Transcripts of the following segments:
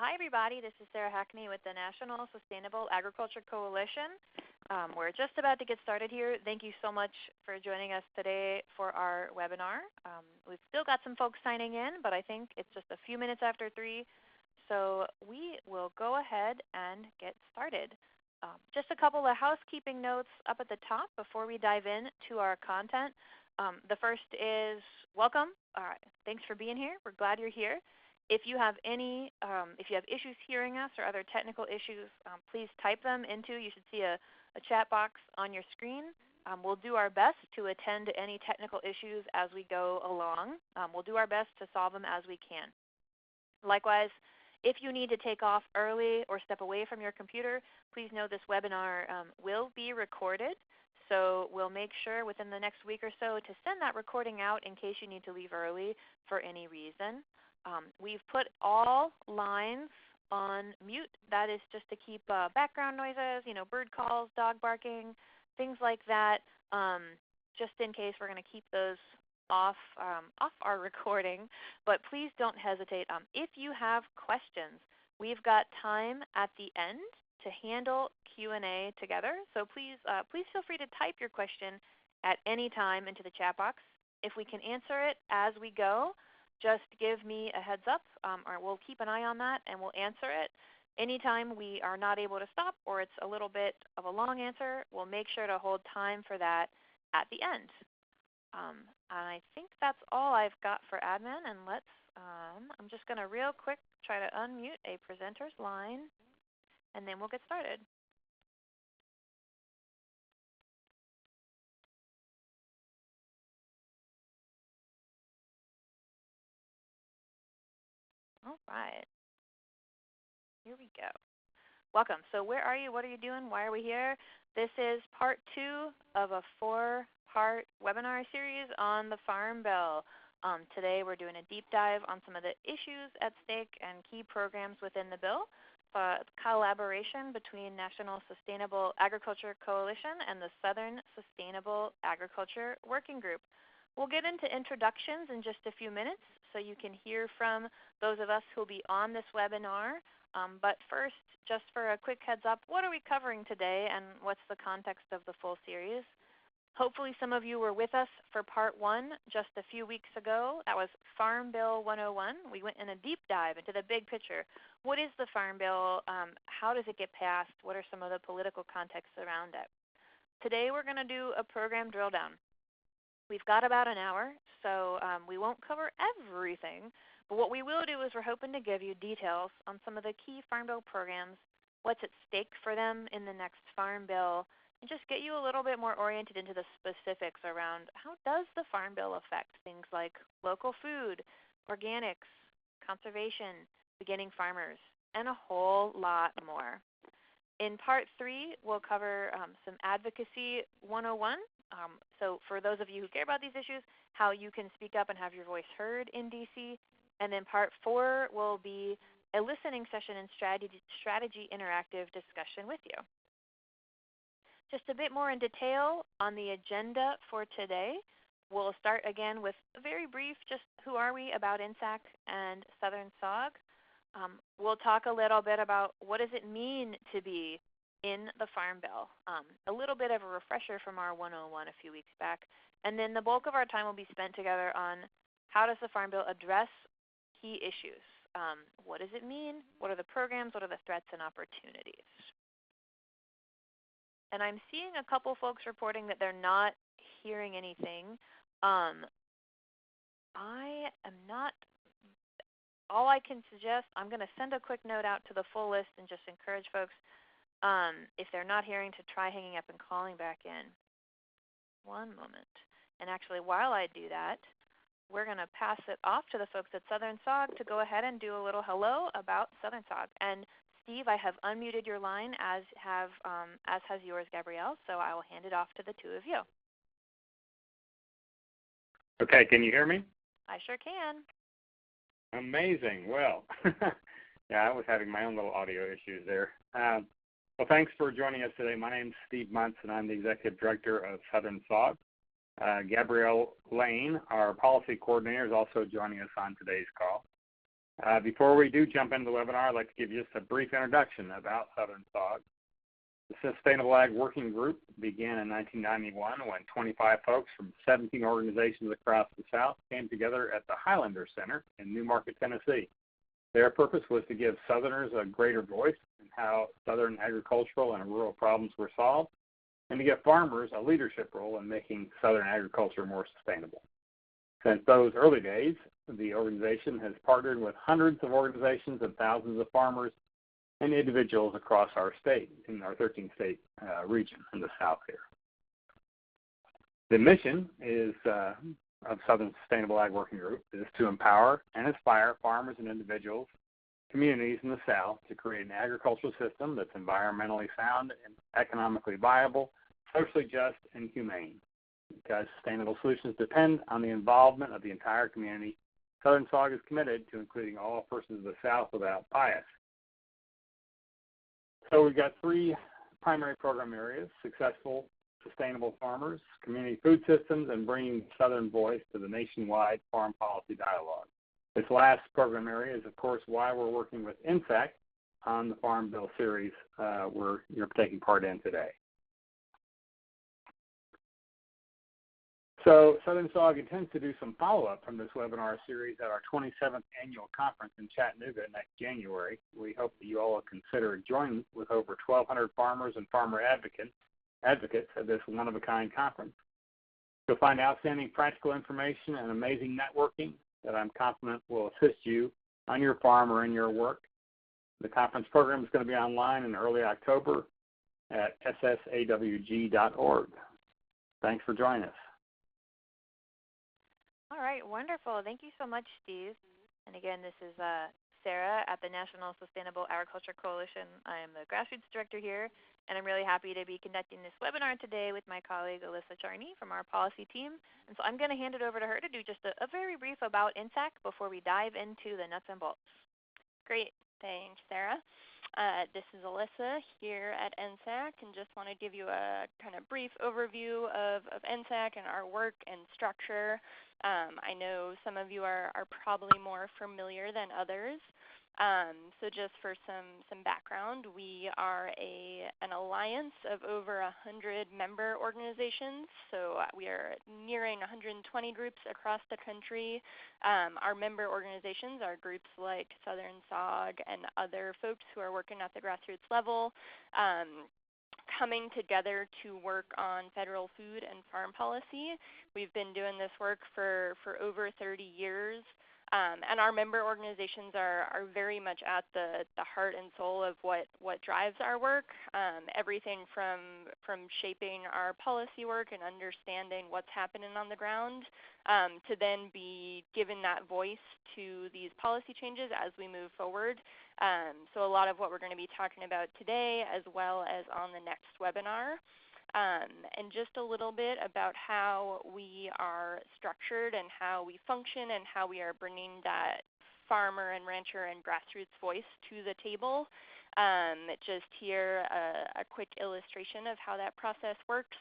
Hi, everybody. This is Sarah Hackney with the National Sustainable Agriculture Coalition. We're just about to get started here. Thank you so much for joining us today for our webinar. We've still got some folks signing in, but I think it's just a few minutes after 3, so we will go ahead and get started. Just a couple of housekeeping notes up at the top before we dive in to our content. The first is welcome. Thanks for being here. We're glad you're here. If you have issues hearing us or other technical issues, please type them into, you should see a chat box on your screen. We'll do our best to attend to any technical issues as we go along. We'll do our best to solve them as we can. Likewise, if you need to take off early or step away from your computer, please know this webinar will be recorded. So we'll make sure within the next week or so to send that recording out in case you need to leave early for any reason. We've put all lines on mute. That is just to keep background noises, bird calls, dog barking, things like that, just in case. We're going to keep those off our recording. But please don't hesitate. If you have questions, we've got time at the end to handle Q&A together. So please feel free to type your question at any time into the chat box. If we can answer it as we go, just give me a heads up, or we'll keep an eye on that and we'll answer it. Anytime we are not able to stop or it's a little bit of a long answer, we'll make sure to hold time for that at the end. And I think that's all I've got for admin. And I'm just going to real quick try to unmute a presenter's line, and then we'll get started. All right. Here we go. Welcome. So where are you? What are you doing? Why are we here? This is part 2 of a 4-part webinar series on the Farm Bill. Today we're doing a deep dive on some of the issues at stake and key programs within the bill. Collaboration between National Sustainable Agriculture Coalition and the Southern Sustainable Agriculture Working Group. We'll get into introductions in just a few minutes so you can hear from those of us who will be on this webinar. But first, just for a quick heads up, what are we covering today and what's the context of the full series? Hopefully some of you were with us for part 1 just a few weeks ago. That was Farm Bill 101. We went in a deep dive into the big picture. What is the Farm Bill? How does it get passed? What are some of the political contexts around it? Today we're going to do a program drill down. We've got about an hour, so we won't cover everything. But what we will do is we're hoping to give you details on some of the key Farm Bill programs, what's at stake for them in the next Farm Bill, and just get you a little bit more oriented into the specifics around how does the Farm Bill affect things like local food, organics, conservation, beginning farmers, and a whole lot more. In part 3, we'll cover some Advocacy 101. So for those of you who care about these issues, how you can speak up and have your voice heard in DC. And then part 4 will be a listening session and strategy interactive discussion with you. Just a bit more in detail on the agenda for today. We'll start again with a very brief, just who are we about NSAC and Southern SAWG. We'll talk a little bit about what does it mean to be in the Farm Bill. A little bit of a refresher from our 101 a few weeks back. And then the bulk of our time will be spent together on how does the Farm Bill address key issues. What does it mean? What are the programs? What are the threats and opportunities? And I'm seeing a couple folks reporting that they're not hearing anything. I am not. All I can suggest, I'm going to send a quick note out to the full list and just encourage folks, if they're not hearing, to try hanging up and calling back in. One moment. And actually, while I do that, we're going to pass it off to the folks at Southern SAWG to go ahead and do a little hello about Southern SAWG. And Steve, I have unmuted your line, as has yours, Gabrielle, so I will hand it off to the two of you. Okay, can you hear me? I sure can. Amazing. Well, yeah, I was having my own little audio issues there. Well, thanks for joining us today. My name is Steve Muntz, and I'm the Executive Director of Southern SAWG. Gabrielle Lane, our Policy Coordinator, is also joining us on today's call. Before we do jump into the webinar, I'd like to give you just a brief introduction about Southern SAWG. The Sustainable Ag Working Group began in 1991 when 25 folks from 17 organizations across the South came together at the Highlander Center in Newmarket, Tennessee. Their purpose was to give Southerners a greater voice in how Southern agricultural and rural problems were solved, and to give farmers a leadership role in making Southern agriculture more sustainable. Since those early days, the organization has partnered with hundreds of organizations and thousands of farmers and individuals across our state, in our 13-state region in the South here. The mission is of Southern Sustainable Ag Working Group is to empower and inspire farmers and individuals, communities in the South to create an agricultural system that's environmentally sound and economically viable, socially just, and humane. Because sustainable solutions depend on the involvement of the entire community, Southern SAWG is committed to including all persons of the South without bias. So we've got three primary program areas: successful, sustainable farmers, community food systems, and bringing Southern voice to the nationwide farm policy dialogue. This last program area is, of course, why we're working with NSAC on the Farm Bill series you're taking part in today. So Southern SAWG intends to do some follow-up from this webinar series at our 27th annual conference in Chattanooga next January. We hope that you all will consider joining with over 1,200 farmers and farmer advocates at this one-of-a-kind conference. You'll find outstanding practical information and amazing networking that I'm confident will assist you on your farm or in your work. The conference program is going to be online in early October at SSAWG.org. Thanks for joining us. All right, wonderful. Thank you so much, Steve. And again, this is Sarah at the National Sustainable Agriculture Coalition. I am the grassroots director here, and I'm really happy to be conducting this webinar today with my colleague Alyssa Charney from our policy team. And so I'm going to hand it over to her to do just a very brief about NSAC before we dive into the nuts and bolts. Great. Thanks, Sarah. This is Alyssa here at NSAC, and just want to give you a kind of brief overview of NSAC and our work and structure. I know some of you are probably more familiar than others. So just for some background, we are an alliance of over 100 member organizations. So we are nearing 120 groups across the country. Our member organizations are groups like Southern SAWG and other folks who are working at the grassroots level, coming together to work on federal food and farm policy. We've been doing this work for over 30 years. And our member organizations are very much at the heart and soul of what drives our work. Everything from shaping our policy work and understanding what's happening on the ground, to then be given that voice to these policy changes as we move forward. So a lot of what we're going to be talking about today, as well as on the next webinar. And just a little bit about how we are structured and how we function and how we are bringing that farmer and rancher and grassroots voice to the table. Just here a quick illustration of how that process works.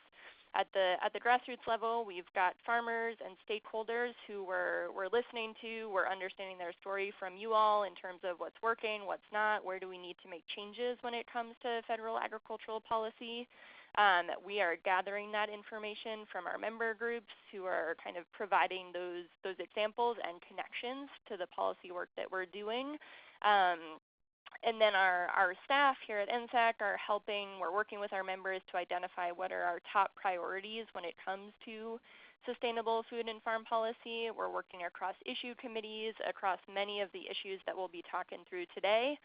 At the grassroots level, we've got farmers and stakeholders who we're listening to. We're understanding their story from you all in terms of what's working, what's not, where do we need to make changes when it comes to federal agricultural policy. We are gathering that information from our member groups who are kind of providing those examples and connections to the policy work that we're doing. And then our staff here at NSAC are we're working with our members to identify what are our top priorities when it comes to sustainable food and farm policy. We're working across issue committees, across many of the issues that we'll be talking through today.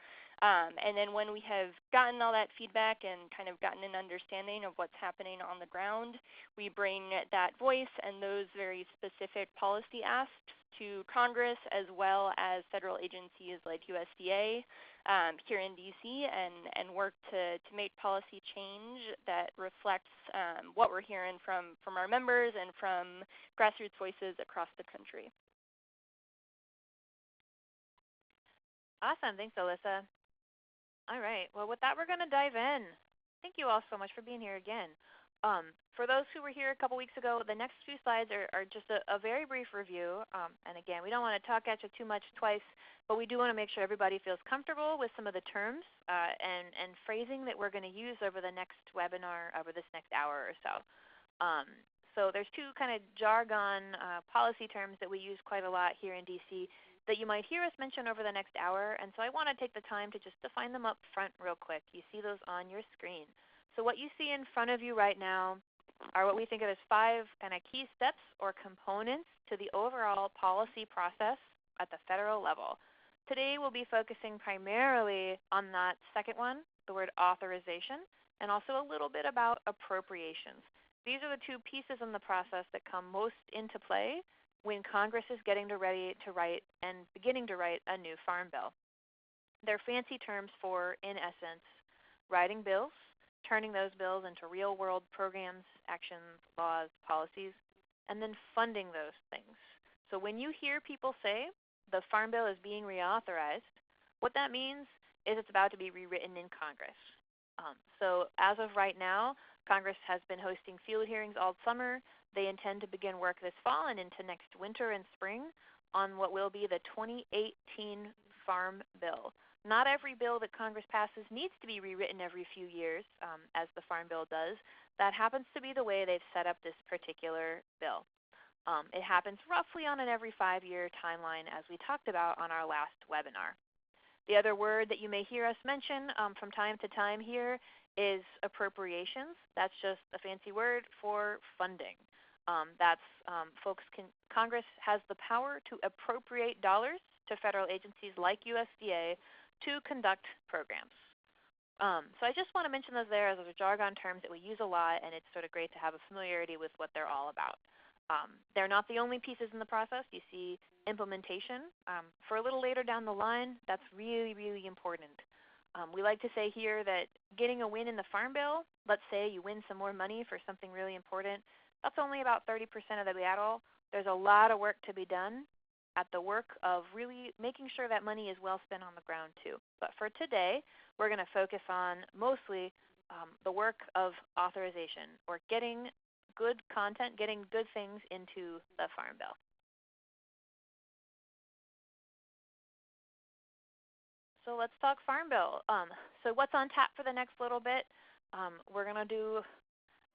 And then when we have gotten all that feedback and kind of gotten an understanding of what's happening on the ground, we bring that voice and those very specific policy asks to Congress, as well as federal agencies like USDA here in DC, and work to make policy change that reflects what we're hearing from our members and from grassroots voices across the country. Awesome. Thanks, Alyssa. All right. Well, with that, we're going to dive in. Thank you all so much for being here again. For those who were here a couple weeks ago, the next few slides are just a very brief review. And again, we don't want to talk at you too much twice, but we do want to make sure everybody feels comfortable with some of the terms and phrasing that we're going to use over the next webinar, over this next hour or so. So there's two kind of jargon policy terms that we use quite a lot here in DC that you might hear us mention over the next hour. And so I want to take the time to just define them up front real quick. You see those on your screen. So what you see in front of you right now are what we think of as 5 kind of key steps or components to the overall policy process at the federal level. Today we'll be focusing primarily on that second one, the word authorization, and also a little bit about appropriations. These are the two pieces in the process that come most into play when Congress is getting ready to write and beginning to write a new farm bill. They're fancy terms for, in essence, writing bills, turning those bills into real-world programs, actions, laws, policies, and then funding those things. So when you hear people say the Farm Bill is being reauthorized, what that means is it's about to be rewritten in Congress. So as of right now, Congress has been hosting field hearings all summer. They intend to begin work this fall and into next winter and spring on what will be the 2018 Farm Bill. Not every bill that Congress passes needs to be rewritten every few years, as the Farm Bill does. That happens to be the way they've set up this particular bill. It happens roughly on an every 5-year timeline, as we talked about on our last webinar. The other word that you may hear us mention from time to time here is appropriations. That's just a fancy word for funding. Congress has the power to appropriate dollars to federal agencies like USDA to conduct programs. So I just want to mention those there as those are jargon terms that we use a lot, and it's sort of great to have a familiarity with what they're all about. They're not the only pieces in the process. You see implementation. For a little later down the line, that's really, really important. We like to say here that getting a win in the Farm Bill, let's say you win some more money for something really important, that's only about 30% of the battle. There's a lot of work to be done at the work of really making sure that money is well spent on the ground too. But for today, we're going to focus on mostly the work of authorization, or getting good content, getting good things into the Farm Bill. So let's talk Farm Bill. So what's on tap for the next little bit? We're going to do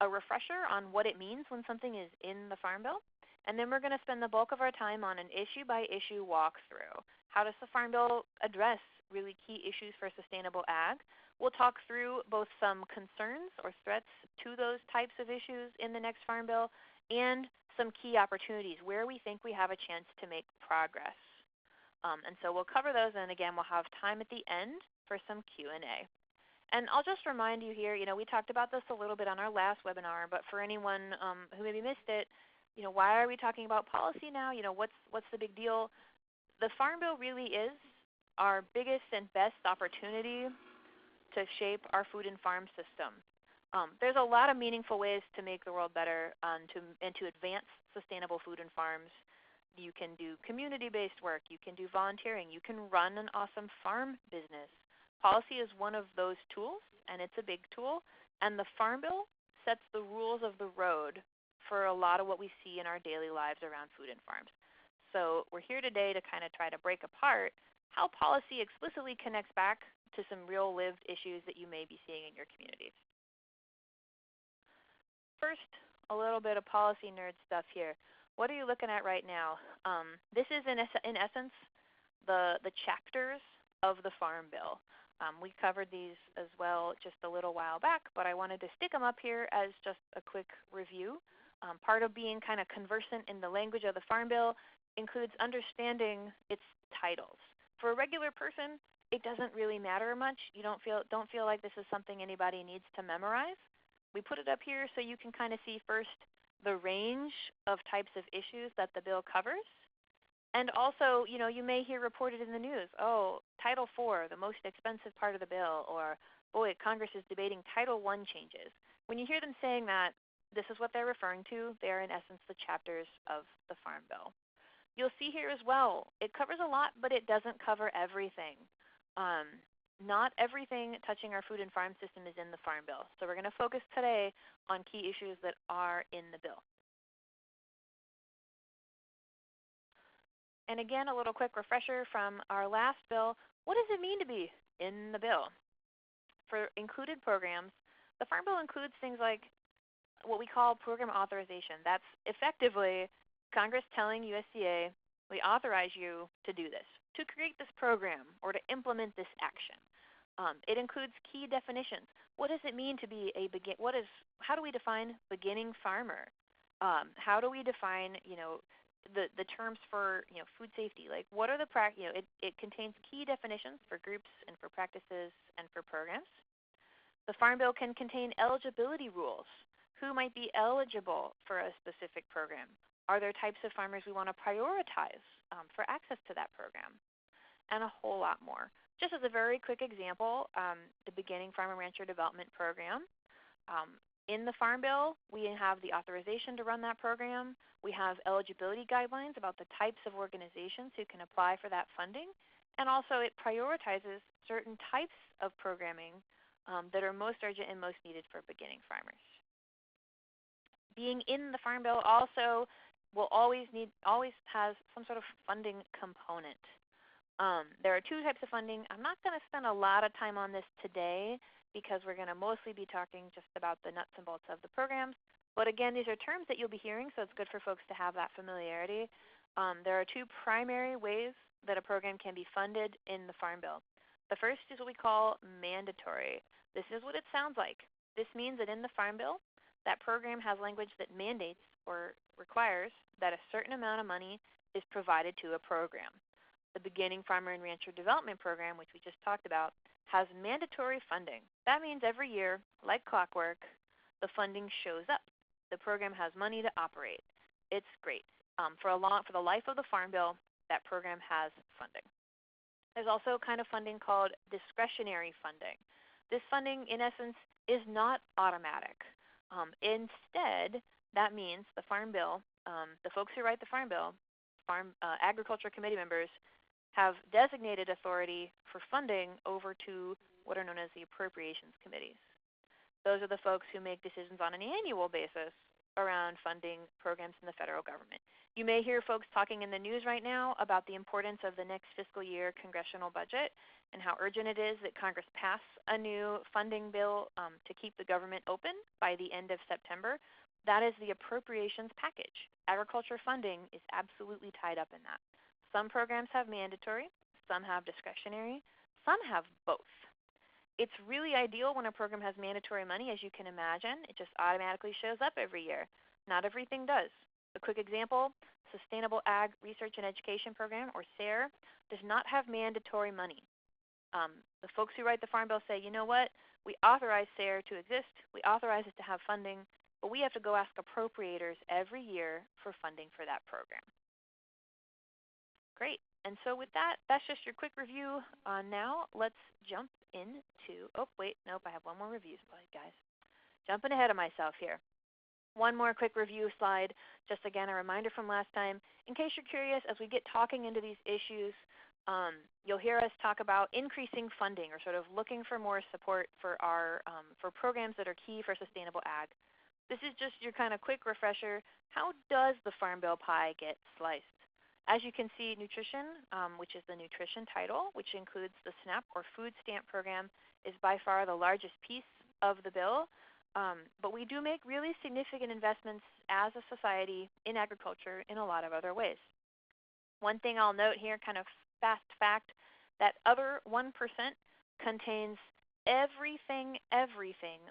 a refresher on what it means when something is in the Farm Bill. And then we're going to spend the bulk of our time on an issue-by-issue walkthrough. How does the Farm Bill address really key issues for sustainable ag? We'll talk through both some concerns or threats to those types of issues in the next Farm Bill and some key opportunities where we think we have a chance to make progress. And so we'll cover those, and again, we'll have time at the end for some Q&A. And I'll just remind you here, we talked about this a little bit on our last webinar, but for anyone who maybe missed it, why are we talking about policy now? What's the big deal? The Farm Bill really is our biggest and best opportunity to shape our food and farm system. There's a lot of meaningful ways to make the world better and to advance sustainable food and farms. You can do community-based work. You can do volunteering. You can run an awesome farm business. Policy is one of those tools, and it's a big tool. And the Farm Bill sets the rules of the road for a lot of what we see in our daily lives around food and farms. So we're here today to kind of try to break apart how policy explicitly connects back to some real lived issues that you may be seeing in your communities. First, a little bit of policy nerd stuff here. What are you looking at right now? This is in essence the chapters of the Farm Bill. We covered these as well just a little while back, but I wanted to stick them up here as just a quick review. Part of being kind of conversant in the language of the Farm Bill includes understanding its titles. For a regular person, it doesn't really matter much. You don't feel like this is something anybody needs to memorize. We put it up here so you can kind of see first the range of types of issues that the bill covers. And also, you may hear reported in the news, oh, Title IV, the most expensive part of the bill, or boy, Congress is debating Title I changes. When you hear them saying that, this is what they're referring to. They are, in essence, the chapters of the Farm Bill. You'll see here as well, it covers a lot, but it doesn't cover everything. not everything touching our food and farm system is in the Farm Bill. So we're going to focus today on key issues that are in the bill. And again, a little quick refresher from our last bill. What does it mean to be in the bill? For included programs, the Farm Bill includes things like what we call program authorization. That's effectively Congress telling USDA, we authorize you to do this, to create this program, or to implement this action. It includes key definitions. What does it mean to be a how do we define beginning farmer? How do we define, the terms for, food safety? Like, what are the it contains key definitions for groups and for practices and for programs. The Farm Bill can contain eligibility rules. Who might be eligible for a specific program? Are there types of farmers we want to prioritize for access to that program? And a whole lot more. Just as a very quick example, the Beginning Farm and Rancher Development Program. In the Farm Bill, we have the authorization to run that program. We have eligibility guidelines about the types of organizations who can apply for that funding. And also it prioritizes certain types of programming that are most urgent and most needed for beginning farmers. Being in the Farm Bill also will always has some sort of funding component. There are two types of funding. I'm not going to spend a lot of time on this today because we're going to mostly be talking just about the nuts and bolts of the programs. But again, these are terms that you'll be hearing, so it's good for folks to have that familiarity. There are two primary ways that a program can be funded in the Farm Bill. The first is what we call mandatory. This is what it sounds like. This means that in the Farm Bill, that program has language that mandates or requires that a certain amount of money is provided to a program. The Beginning Farmer and Rancher Development Program, which we just talked about, has mandatory funding. That means every year, like clockwork, the funding shows up. The program has money to operate. It's great. For the life of the Farm Bill, that program has funding. There's also kind of funding called discretionary funding. This funding, in essence, is not automatic. Instead, that means the Farm Bill, the folks who write the Farm Bill, Agriculture Committee members, have designated authority for funding over to what are known as the Appropriations Committees. Those are the folks who make decisions on an annual basis around funding programs in the federal government. You may hear folks talking in the news right now about the importance of the next fiscal year congressional budget and how urgent it is that Congress pass a new funding bill to keep the government open by the end of September. That is the appropriations package. Agriculture funding is absolutely tied up in that. Some programs have mandatory, some have discretionary, some have both. It's really ideal when a program has mandatory money, as you can imagine. It just automatically shows up every year. Not everything does. A quick example, Sustainable Ag Research and Education Program, or SARE, does not have mandatory money. The folks who write the Farm Bill say, you know what, we authorize SARE to exist, we authorize it to have funding, but we have to go ask appropriators every year for funding for that program. Great. And so with that, that's just your quick review. Now let's jump into, I have one more review slide, guys. Jumping ahead of myself here. One more quick review slide. Just again, a reminder from last time. In case you're curious, as we get talking into these issues, you'll hear us talk about increasing funding or sort of looking for more support for our for programs that are key for sustainable ag. This is just your kind of quick refresher. How does the Farm Bill pie get sliced? As you can see, nutrition, which is the nutrition title, which includes the SNAP or food stamp program, is by far the largest piece of the bill. But we do make really significant investments as a society in agriculture in a lot of other ways. One thing I'll note here, kind of fast fact, that other 1% contains everything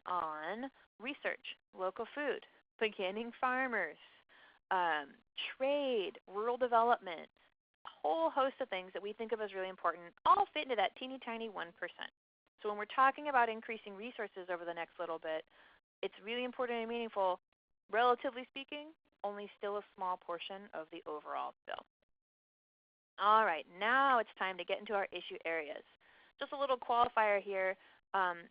on research, local food, beginning farmers, trade, rural development, a whole host of things that we think of as really important, all fit into that teeny tiny 1%. So when we're talking about increasing resources over the next little bit, it's really important and meaningful. Relatively speaking, only still a small portion of the overall bill. All right, now it's time to get into our issue areas. Just a little qualifier here.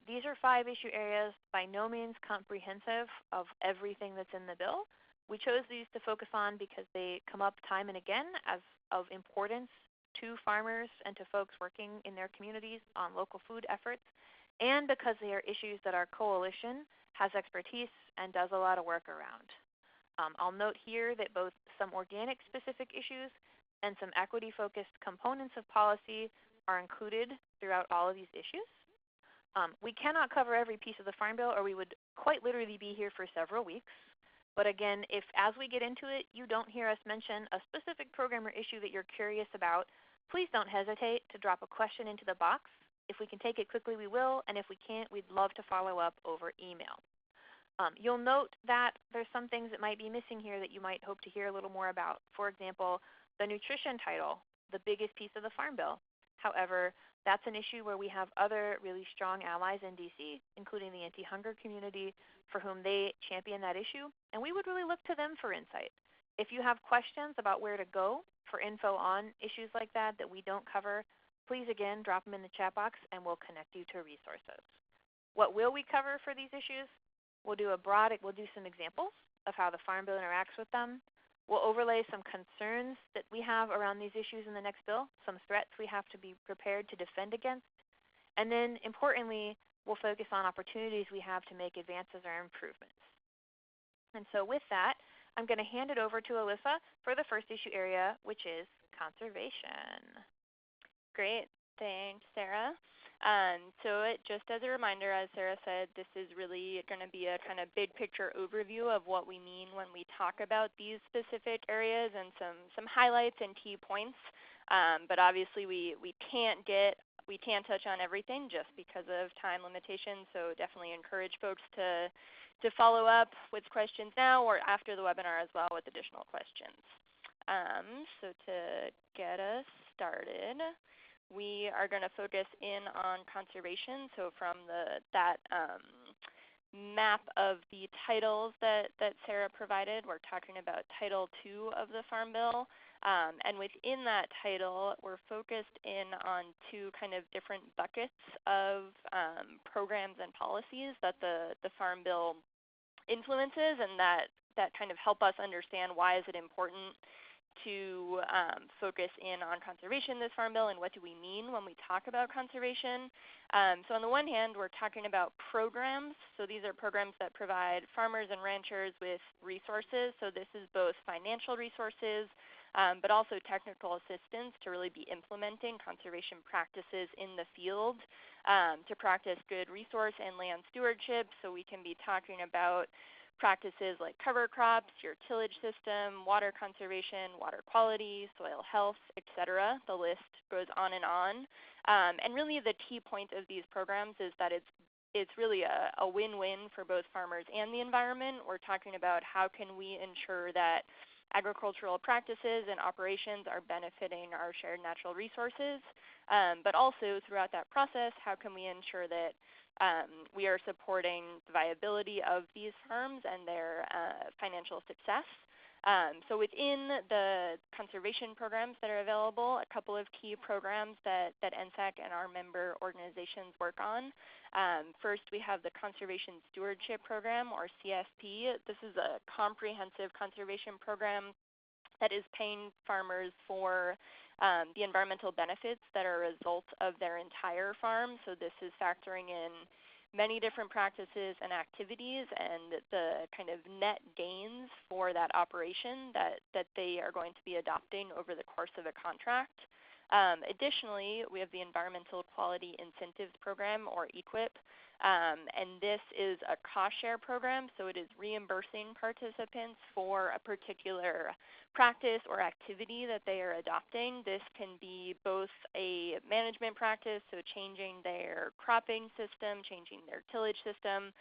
These are 5 issue areas, by no means comprehensive of everything that's in the bill. We chose these to focus on because they come up time and again as of importance to farmers and to folks working in their communities on local food efforts, and because they are issues that our coalition has expertise and does a lot of work around. I'll note here that both some organic-specific issues and some equity-focused components of policy are included throughout all of these issues. We cannot cover every piece of the Farm Bill, or we would quite literally be here for several weeks. But again, if as we get into it, you don't hear us mention a specific program or issue that you're curious about, please don't hesitate to drop a question into the box. If we can take it quickly, we will, and if we can't, we'd love to follow up over email. You'll note that there's some things that might be missing here that you might hope to hear a little more about. For example, the nutrition title, the biggest piece of the Farm Bill. However, that's an issue where we have other really strong allies in DC, including the anti-hunger community, for whom they champion that issue, and we would really look to them for insight. If you have questions about where to go for info on issues like that we don't cover, please again drop them in the chat box and we'll connect you to resources. What will we cover for these issues? We'll do some examples of how the Farm Bill interacts with them. We'll overlay some concerns that we have around these issues in the next bill, some threats we have to be prepared to defend against. And then importantly, we'll focus on opportunities we have to make advances or improvements. And so with that, I'm going to hand it over to Alyssa for the first issue area, which is conservation. Great. Thanks, Sarah. Just as a reminder, as Sarah said, this is really going to be a kind of big picture overview of what we mean when we talk about these specific areas and some highlights and key points. But obviously we can't touch on everything just because of time limitations, so definitely encourage folks to follow up with questions now or after the webinar as well with additional questions. So to get us started, we are going to focus in on conservation. So from that map of the titles that Sarah provided, we're talking about Title II of the Farm Bill. And within that title, we're focused in on two kind of different buckets of programs and policies that the Farm Bill influences, and that kind of help us understand why is it important to focus in on conservation in this Farm Bill, and what do we mean when we talk about conservation. So on the one hand, we're talking about programs. So these are programs that provide farmers and ranchers with resources. So this is both financial resources, but also technical assistance to really be implementing conservation practices in the field, to practice good resource and land stewardship. So we can be talking about practices like cover crops, your tillage system, water conservation, water quality, soil health, etc. The list goes on and on. And really the key point of these programs is that it's really a win-win for both farmers and the environment. We're talking about how can we ensure that agricultural practices and operations are benefiting our shared natural resources, but also throughout that process, how can we ensure that we are supporting the viability of these farms and their financial success. So within the conservation programs that are available, a couple of key programs that NSAC and our member organizations work on. First, we have the Conservation Stewardship Program, or CSP. This is a comprehensive conservation program that is paying farmers for the environmental benefits that are a result of their entire farm. So this is factoring in many different practices and activities and the kind of net gains for that operation that they are going to be adopting over the course of a contract. Additionally, we have the Environmental Quality Incentives Program, or EQIP, and this is a cost share program, so it is reimbursing participants for a particular practice or activity that they are adopting. This can be both a management practice, so changing their cropping system, changing their tillage system,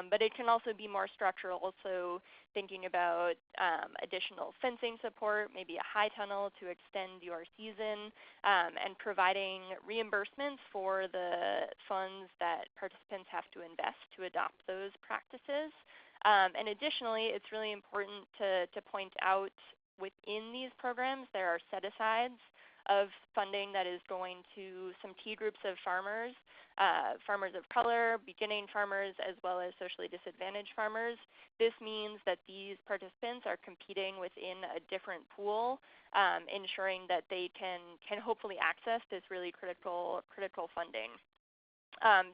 but it can also be more structural, so thinking about additional fencing support, maybe a high tunnel to extend your season, and providing reimbursements for the funds that participants have to invest to adopt those practices. And additionally, it's really important to point out within these programs there are set-asides of funding that is going to some key groups of farmers, farmers of color, beginning farmers, as well as socially disadvantaged farmers. This means that these participants are competing within a different pool, ensuring that they can hopefully access this really critical funding.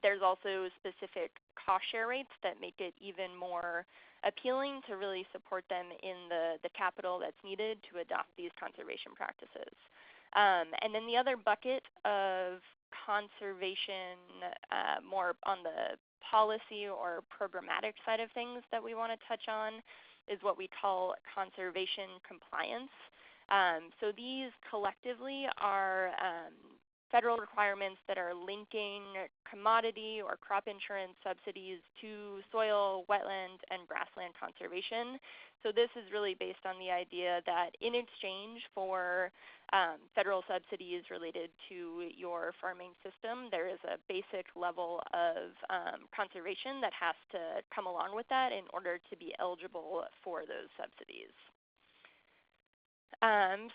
There's also specific cost share rates that make it even more appealing to really support them in the capital that's needed to adopt these conservation practices. And then the other bucket of conservation, more on the policy or programmatic side of things that we want to touch on, is what we call conservation compliance. So these collectively are federal requirements that are linking commodity or crop insurance subsidies to soil, wetland, and grassland conservation. So this is really based on the idea that in exchange for federal subsidies related to your farming system, there is a basic level of conservation that has to come along with that in order to be eligible for those subsidies.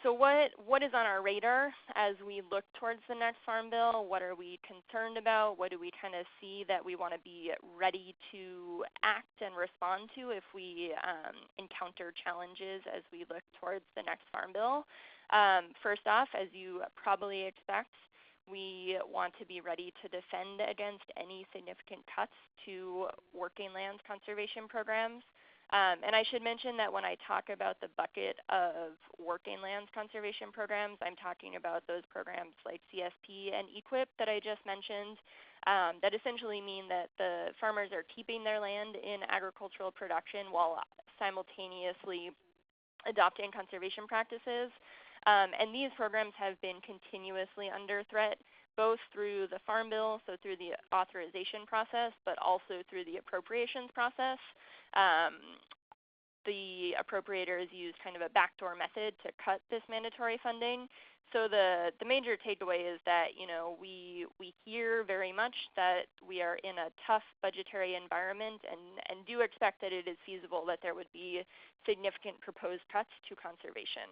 So what is on our radar as we look towards the next Farm Bill? What are we concerned about? What do we kind of see that we want to be ready to act and respond to if we encounter challenges as we look towards the next Farm Bill? First off, as you probably expect, we want to be ready to defend against any significant cuts to working lands conservation programs. And I should mention that when I talk about the bucket of working lands conservation programs, I'm talking about those programs like CSP and EQIP that I just mentioned that essentially mean that the farmers are keeping their land in agricultural production while simultaneously adopting conservation practices. And these programs have been continuously under threat, both through the Farm Bill, so through the authorization process, but also through the appropriations process. The appropriators use kind of a backdoor method to cut this mandatory funding. So the major takeaway is that we hear very much that we are in a tough budgetary environment and do expect that it is feasible that there would be significant proposed cuts to conservation.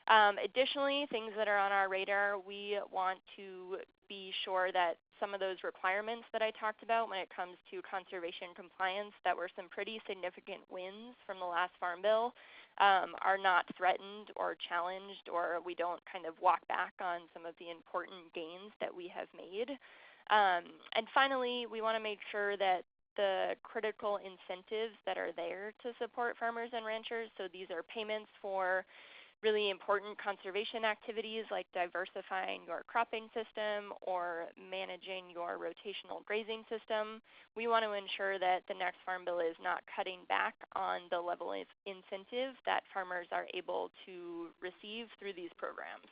Additionally, things that are on our radar, we want to be sure that some of those requirements that I talked about when it comes to conservation compliance that were some pretty significant wins from the last Farm Bill are not threatened or challenged, or we don't kind of walk back on some of the important gains that we have made. And finally, we want to make sure that the critical incentives that are there to support farmers and ranchers, so these are payments for really important conservation activities like diversifying your cropping system or managing your rotational grazing system. We want to ensure that the next Farm Bill is not cutting back on the level of incentive that farmers are able to receive through these programs.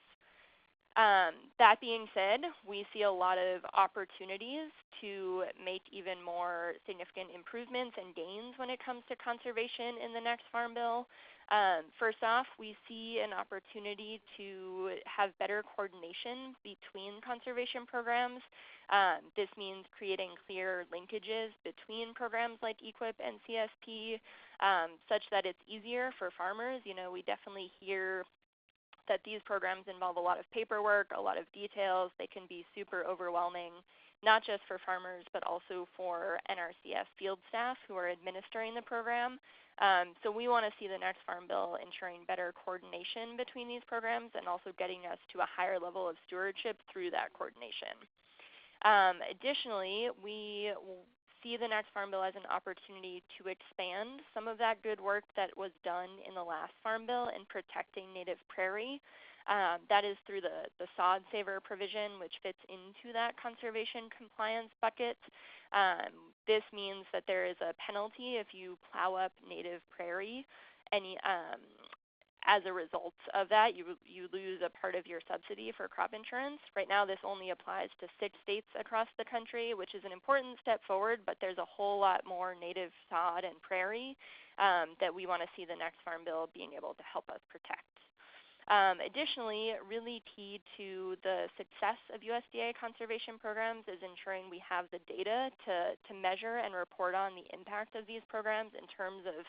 That being said, we see a lot of opportunities to make even more significant improvements and gains when it comes to conservation in the next Farm Bill. First off, we see an opportunity to have better coordination between conservation programs. This means creating clear linkages between programs like EQIP and CSP such that it's easier for farmers. We definitely hear that these programs involve a lot of paperwork, a lot of details. They can be super overwhelming, not just for farmers, but also for NRCS field staff who are administering the program. So we want to see the next Farm Bill ensuring better coordination between these programs and also getting us to a higher level of stewardship through that coordination. Additionally, we see the next Farm Bill as an opportunity to expand some of that good work that was done in the last Farm Bill in protecting native prairie. That is through the sod saver provision, which fits into that conservation compliance bucket. This means that there is a penalty if you plow up native prairie. As a result of that, you lose a part of your subsidy for crop insurance. Right now, this only applies to 6 states across the country, which is an important step forward, but there's a whole lot more native sod and prairie that we want to see the next Farm Bill being able to help us protect. Additionally, really key to the success of USDA conservation programs is ensuring we have the data to measure and report on the impact of these programs in terms of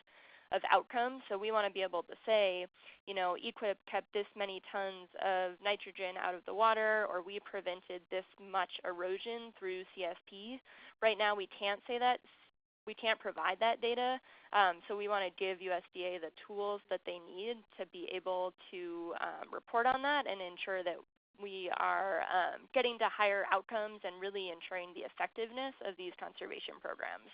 outcomes. So we want to be able to say, you know, EQIP kept this many tons of nitrogen out of the water, or we prevented this much erosion through CSP. Right now we can't say that. We can't provide that data. So we want to give USDA the tools that they need to be able to report on that and ensure that we are getting to higher outcomes and really ensuring the effectiveness of these conservation programs.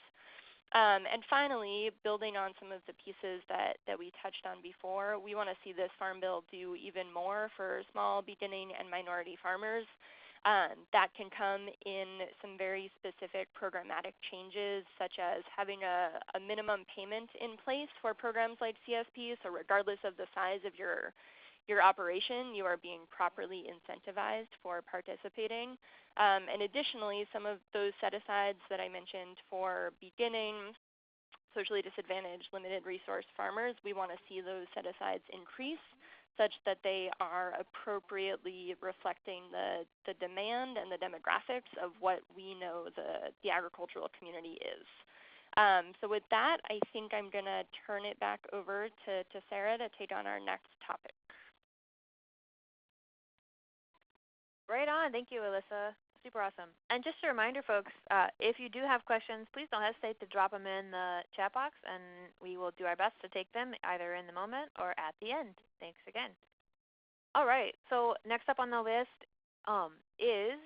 And finally, building on some of the pieces that we touched on before, we want to see this Farm Bill do even more for small, beginning, and minority farmers. That can come in some very specific programmatic changes, such as having a minimum payment in place for programs like CSP. So regardless of the size of your operation, you are being properly incentivized for participating. And additionally, some of those set-asides that I mentioned for beginning, socially disadvantaged, limited resource farmers, we want to see those set-asides increase such that they are appropriately reflecting the demand and the demographics of what we know the agricultural community is. So with that, I think I'm going to turn it back over to Sarah to take on our next topic. Right on. Thank you, Alyssa. Super awesome. And just a reminder, folks, if you do have questions, please don't hesitate to drop them in the chat box, and we will do our best to take them either in the moment or at the end. Thanks again. All right. So next up on the list is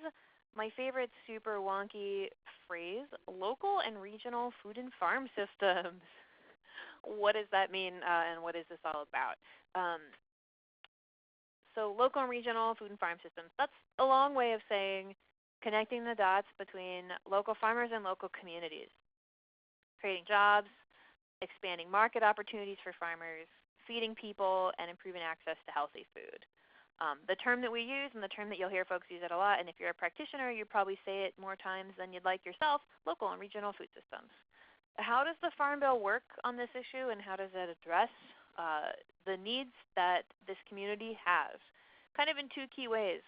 my favorite super wonky phrase, local and regional food and farm systems. What does that mean, and what is this all about? So local and regional food and farm systems, that's a long way of saying connecting the dots between local farmers and local communities, creating jobs, expanding market opportunities for farmers, feeding people, and improving access to healthy food. The term that we use and the term that you'll hear folks use it a lot, and if you're a practitioner, you probably say it more times than you'd like yourself, local and regional food systems. How does the Farm Bill work on this issue, and how does it address the needs that this community has? Kind of in two key ways.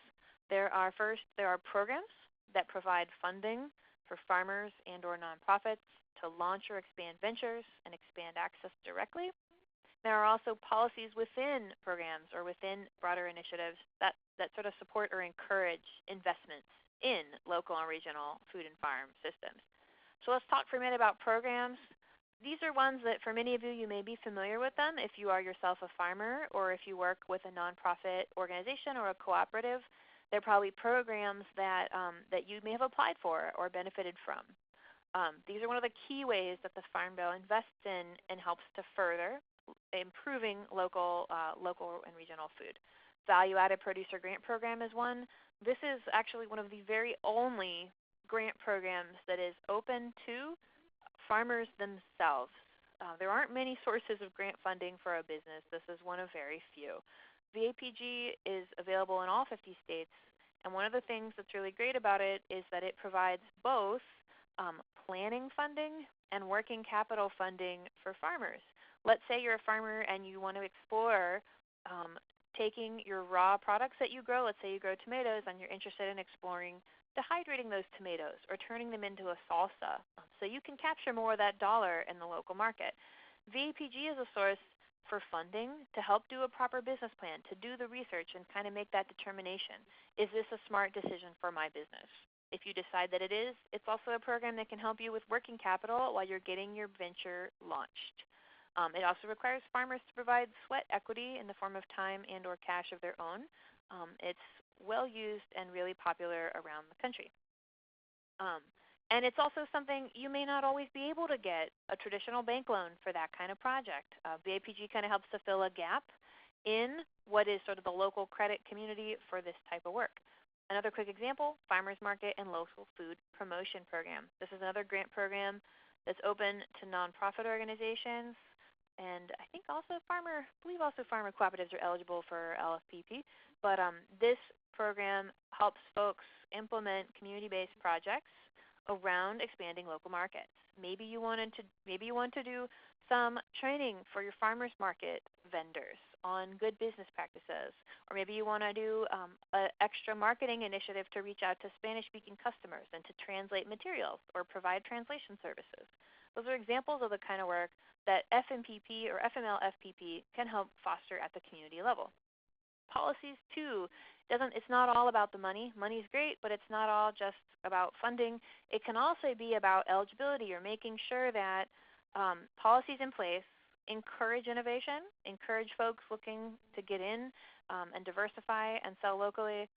There are programs that provide funding for farmers and or nonprofits to launch or expand ventures and expand access directly. There are also policies within programs or within broader initiatives that sort of support or encourage investments in local and regional food and farm systems. So let's talk for a minute about programs. These are ones that for many of you, you may be familiar with them if you are yourself a farmer or if you work with a nonprofit organization or a cooperative. They're probably programs that you may have applied for or benefited from. These are one of the key ways that the Farm Bill invests in and helps to further improving local and regional food. Value-Added Producer Grant Program is one. This is actually one of the very only grant programs that is open to farmers themselves. There aren't many sources of grant funding for a business. This is one of very few. VAPG is available in all 50 states, and one of the things that's really great about it is that it provides both planning funding and working capital funding for farmers. Let's say you're a farmer and you want to explore taking your raw products that you grow. Let's say you grow tomatoes and you're interested in exploring dehydrating those tomatoes or turning them into a salsa so you can capture more of that dollar in the local market. VAPG is a source for funding to help do a proper business plan, to do the research and kind of make that determination. Is this a smart decision for my business? If you decide that it is, it's also a program that can help you with working capital while you're getting your venture launched. It also requires farmers to provide sweat equity in the form of time and or cash of their own. It's well used and really popular around the country. And it's also something you may not always be able to get a traditional bank loan for that kind of project. VAPG kind of helps to fill a gap in what is sort of the local credit community for this type of work. Another quick example, Farmers Market and Local Food Promotion Program. This is another grant program that's open to nonprofit organizations. And I think also farmer cooperatives are eligible for LFPP. But this program helps folks implement community-based projects around expanding local markets. Maybe you want to do some training for your farmers market vendors on good business practices, or maybe you want to do an extra marketing initiative to reach out to Spanish-speaking customers and to translate materials or provide translation services. Those are examples of the kind of work that FMPP or FML-FPP can help foster at the community level. Policies too, it's not all about the money. Money's great, but it's not all just about funding. It can also be about eligibility or making sure that policies in place encourage innovation, encourage folks looking to get in and diversify and sell locally,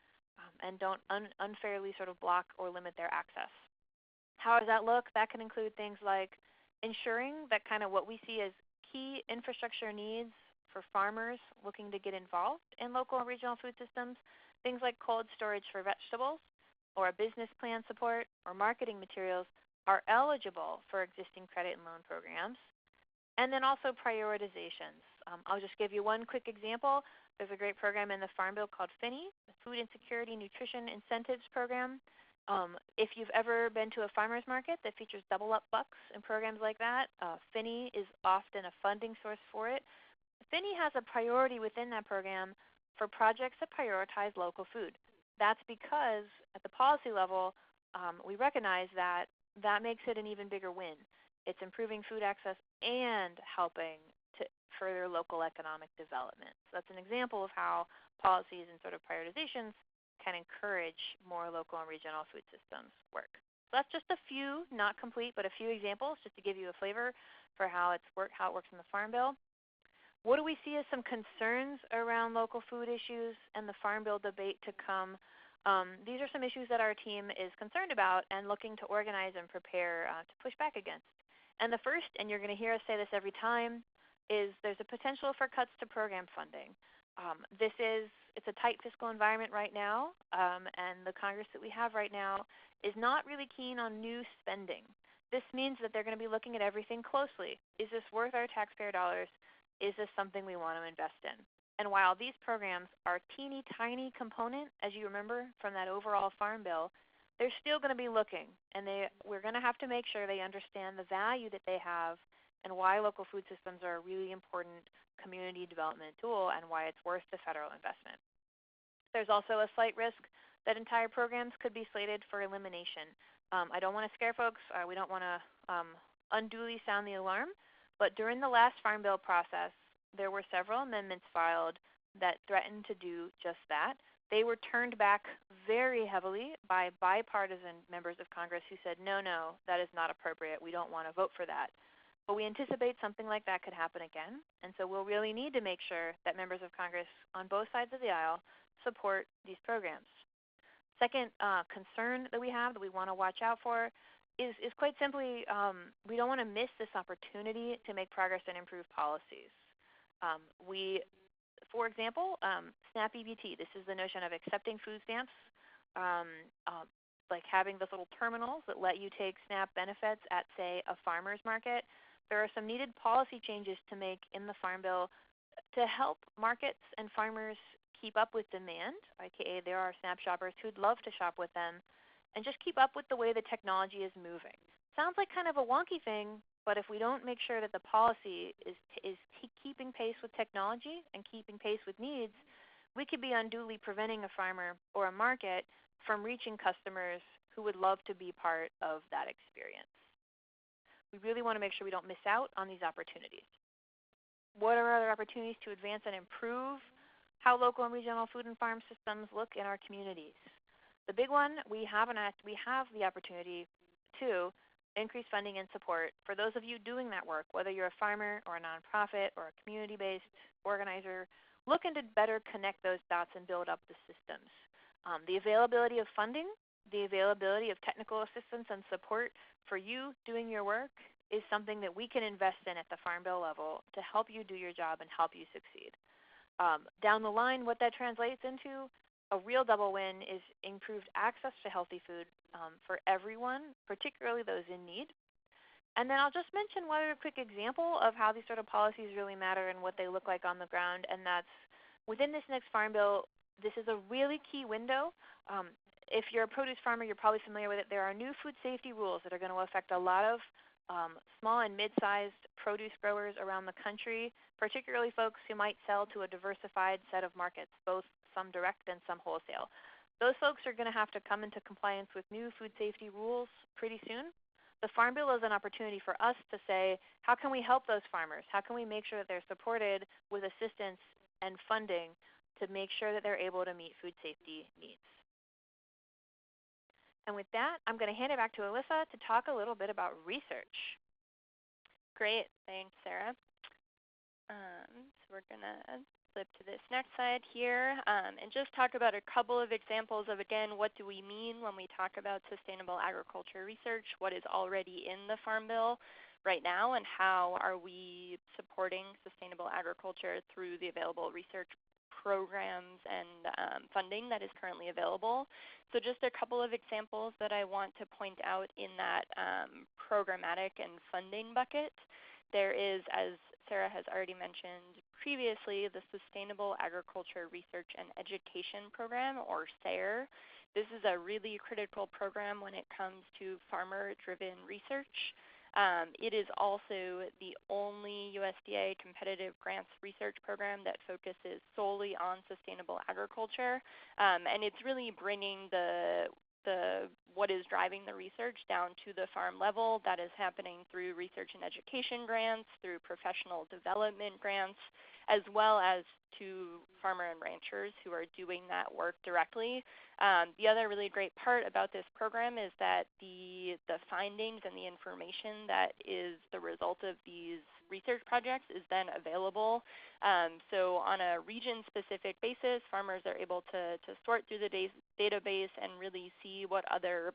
and don't unfairly sort of block or limit their access. How does that look? That can include things like ensuring that kind of what we see as key infrastructure needs for farmers looking to get involved in local and regional food systems, things like cold storage for vegetables or a business plan support or marketing materials are eligible for existing credit and loan programs. And then also prioritizations. I'll just give you one quick example. There's a great program in the Farm Bill called FINI, the Food Insecurity Nutrition Incentives Program. If you've ever been to a farmer's market that features double up bucks and programs like that, FINI is often a funding source for it. FINI has a priority within that program for projects that prioritize local food. That's because at the policy level, we recognize that that makes it an even bigger win. It's improving food access and helping to further local economic development. So that's an example of how policies and sort of prioritizations can encourage more local and regional food systems work. So that's just a few, not complete, but a few examples just to give you a flavor for how it works in the Farm Bill. What do we see as some concerns around local food issues and the Farm Bill debate to come? These are some issues that our team is concerned about and looking to organize and prepare to push back against. And the first, and you're going to hear us say this every time, is there's a potential for cuts to program funding. It's a tight fiscal environment right now, and the Congress that we have right now is not really keen on new spending. This means that they're going to be looking at everything closely. Is this worth our taxpayer dollars? Is this something we want to invest in? And while these programs are a teeny tiny component, as you remember from that overall Farm Bill, they're still going to be looking, and we're going to have to make sure they understand the value that they have and why local food systems are a really important community development tool and why it's worth the federal investment. There's also a slight risk that entire programs could be slated for elimination. I don't want to scare folks. We don't want to unduly sound the alarm, but during the last Farm Bill process, there were several amendments filed that threatened to do just that. They were turned back very heavily by bipartisan members of Congress who said, no, that is not appropriate. We don't want to vote for that. But we anticipate something like that could happen again, and so we'll really need to make sure that members of Congress on both sides of the aisle support these programs. Second concern that we have that we want to watch out for is quite simply we don't want to miss this opportunity to make progress and improve policies. For example, SNAP EBT, this is the notion of accepting food stamps, like having those little terminals that let you take SNAP benefits at, say, a farmer's market. There are some needed policy changes to make in the Farm Bill to help markets and farmers keep up with demand, aka there are SNAP shoppers who'd love to shop with them, and just keep up with the way the technology is moving. Sounds like kind of a wonky thing, but if we don't make sure that the policy is keeping pace with technology and keeping pace with needs, we could be unduly preventing a farmer or a market from reaching customers who would love to be part of that experience. We really want to make sure we don't miss out on these opportunities. What are other opportunities to advance and improve how local and regional food and farm systems look in our communities? The big one, we have the opportunity to increase funding and support for those of you doing that work, whether you're a farmer or a nonprofit or a community-based organizer, looking to better connect those dots and build up the systems. The availability of funding, the availability of technical assistance and support for you doing your work is something that we can invest in at the Farm Bill level to help you do your job and help you succeed. Down the line, what that translates into, a real double win is improved access to healthy food for everyone, particularly those in need. And then I'll just mention one other quick example of how these sort of policies really matter and what they look like on the ground, and that's within this next Farm Bill, this is a really key window. If you're a produce farmer, you're probably familiar with it. There are new food safety rules that are going to affect a lot of small and mid-sized produce growers around the country, particularly folks who might sell to a diversified set of markets, both some direct and some wholesale. Those folks are going to have to come into compliance with new food safety rules pretty soon. the Farm Bill is an opportunity for us to say, how can we help those farmers? How can we make sure that they're supported with assistance and funding to make sure that they're able to meet food safety needs? And with that, I'm going to hand it back to Alyssa to talk a little bit about research. Great, thanks, Sarah. So we're going to flip to this next slide here and just talk about a couple of examples of, again, what do we mean when we talk about sustainable agriculture research, what is already in the Farm Bill right now, and how are we supporting sustainable agriculture through the available research programs and funding that is currently available. So just a couple of examples that I want to point out in that programmatic and funding bucket. There is, as Sarah has already mentioned previously, the Sustainable Agriculture Research and Education Program, or SARE. This is a really critical program when it comes to farmer-driven research. It is also the only USDA competitive grants research program that focuses solely on sustainable agriculture, and it's really bringing what is driving the research down to the farm level. That is happening through research and education grants, through professional development grants, as well as to farmer and ranchers who are doing that work directly. The other really great part about this program is that the findings and the information that is the result of these research projects is then available. So on a region-specific basis, farmers are able to sort through the database and really see what other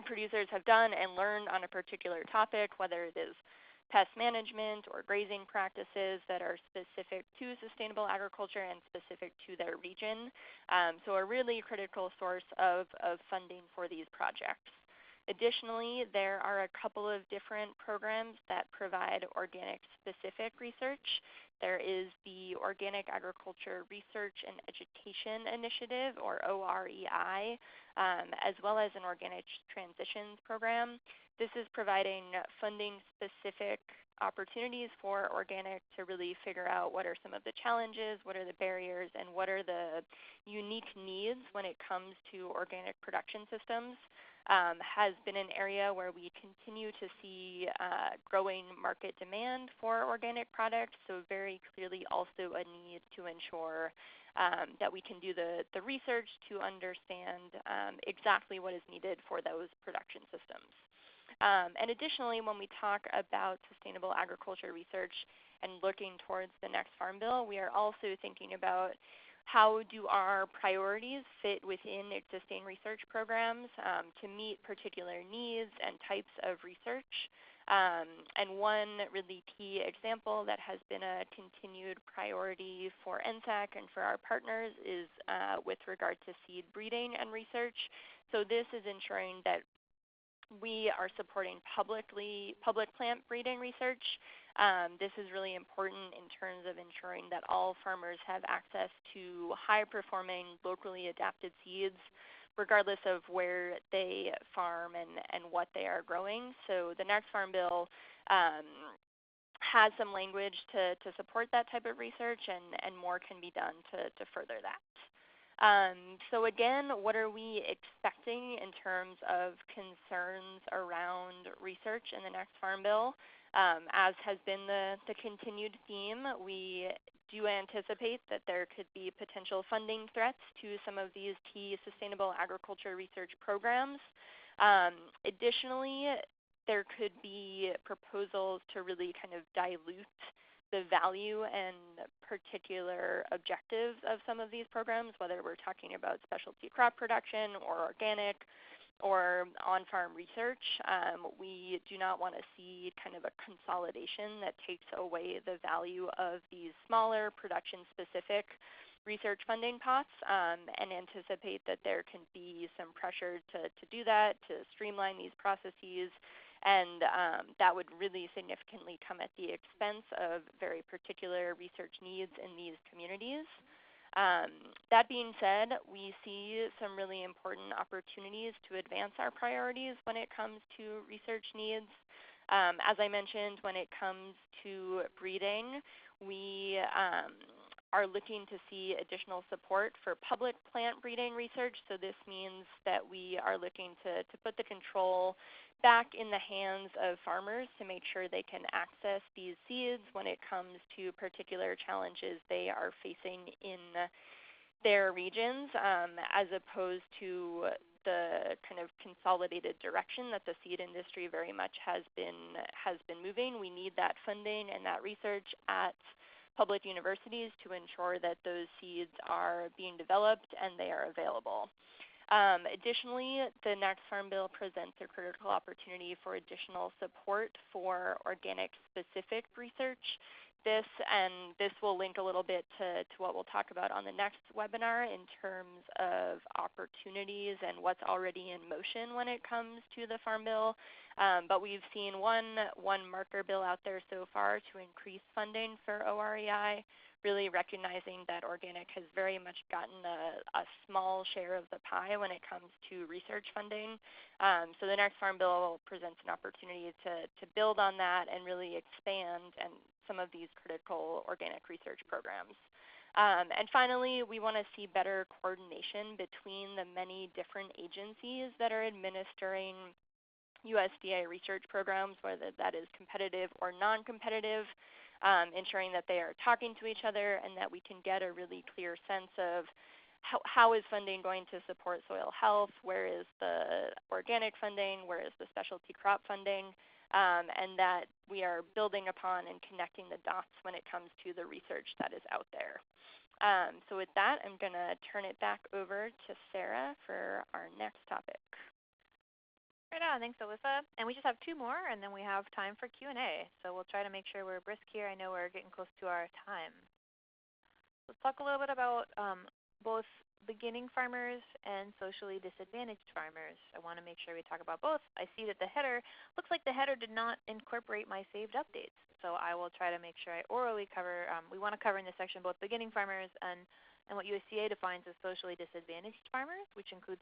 producers have done and learned on a particular topic, whether it is pest management or grazing practices that are specific to sustainable agriculture and specific to their region. So a really critical source of funding for these projects. Additionally, there are a couple of different programs that provide organic-specific research. There is the Organic Agriculture Research and Education Initiative, or OREI, as well as an Organic Transitions Program. This is providing funding-specific opportunities for organic to really figure out what are some of the challenges, what are the barriers, and what are the unique needs when it comes to organic production systems. Has been an area where we continue to see growing market demand for organic products, so very clearly also a need to ensure that we can do the research to understand exactly what is needed for those production systems. And additionally, when we talk about sustainable agriculture research and looking towards the next Farm Bill, we are also thinking about how do our priorities fit within existing research programs to meet particular needs and types of research. And one really key example that has been a continued priority for NSAC and for our partners is with regard to seed breeding and research. So this is ensuring that we are supporting public plant breeding research. This is really important in terms of ensuring that all farmers have access to high-performing, locally adapted seeds, regardless of where they farm and what they are growing. So the next Farm Bill has some language to support that type of research, and more can be done to further that. So again, what are we expecting in terms of concerns around research in the next Farm Bill? As has been the continued theme, we do anticipate that there could be potential funding threats to some of these key sustainable agriculture research programs. Additionally, there could be proposals to really kind of dilute the value and particular objectives of some of these programs, whether we're talking about specialty crop production or organic or on-farm research. We do not want to see kind of a consolidation that takes away the value of these smaller production-specific research funding pots, and anticipate that there can be some pressure to do that, to streamline these processes, and that would really significantly come at the expense of very particular research needs in these communities. That being said, we see some really important opportunities to advance our priorities when it comes to research needs. As I mentioned, when it comes to breeding, we are looking to see additional support for public plant breeding research. So this means that we are looking to put the control back in the hands of farmers to make sure they can access these seeds when it comes to particular challenges they are facing in their regions, as opposed to the kind of consolidated direction that the seed industry very much has been moving. We need that funding and that research at public universities to ensure that those seeds are being developed and they are available. Additionally, the next Farm Bill presents a critical opportunity for additional support for organic-specific research. This will link a little bit to what we'll talk about on the next webinar in terms of opportunities and what's already in motion when it comes to the Farm Bill. But we've seen one marker bill out there so far to increase funding for OREI, really recognizing that organic has very much gotten a small share of the pie when it comes to research funding. So the next Farm Bill presents an opportunity to build on that and really expand some of these critical organic research programs. And finally, we want to see better coordination between the many different agencies that are administering USDA research programs, whether that is competitive or non-competitive, ensuring that they are talking to each other and that we can get a really clear sense of how is funding going to support soil health, where is the organic funding, where is the specialty crop funding, and that we are building upon and connecting the dots when it comes to the research that is out there. So with that, I'm going to turn it back over to Sarah for our next topic. Right on. Thanks, Alyssa. And we just have two more, and then we have time for Q&A. So we'll try to make sure we're brisk here. I know we're getting close to our time. Let's talk a little bit about both beginning farmers and socially disadvantaged farmers. I want to make sure we talk about both. I see that the header, looks like the header did not incorporate my saved updates. So I will try to make sure I orally cover, we want to cover in this section both beginning farmers and what USDA defines as socially disadvantaged farmers, which includes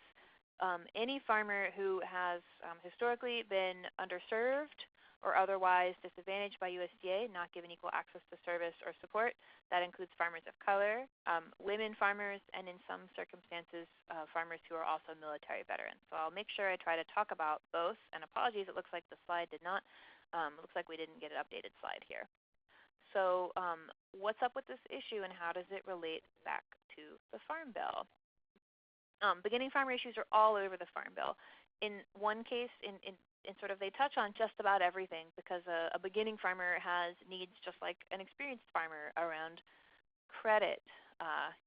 any farmer who has historically been underserved or otherwise disadvantaged by USDA, not given equal access to service or support. That includes farmers of color, women farmers, and in some circumstances, farmers who are also military veterans. So I'll make sure I try to talk about both. And apologies, it looks like the slide did not, it looks like we didn't get an updated slide here. So what's up with this issue and how does it relate back to the Farm Bill? Beginning farmer issues are all over the Farm Bill. In one case, in sort of they touch on just about everything because a beginning farmer has needs just like an experienced farmer around credit,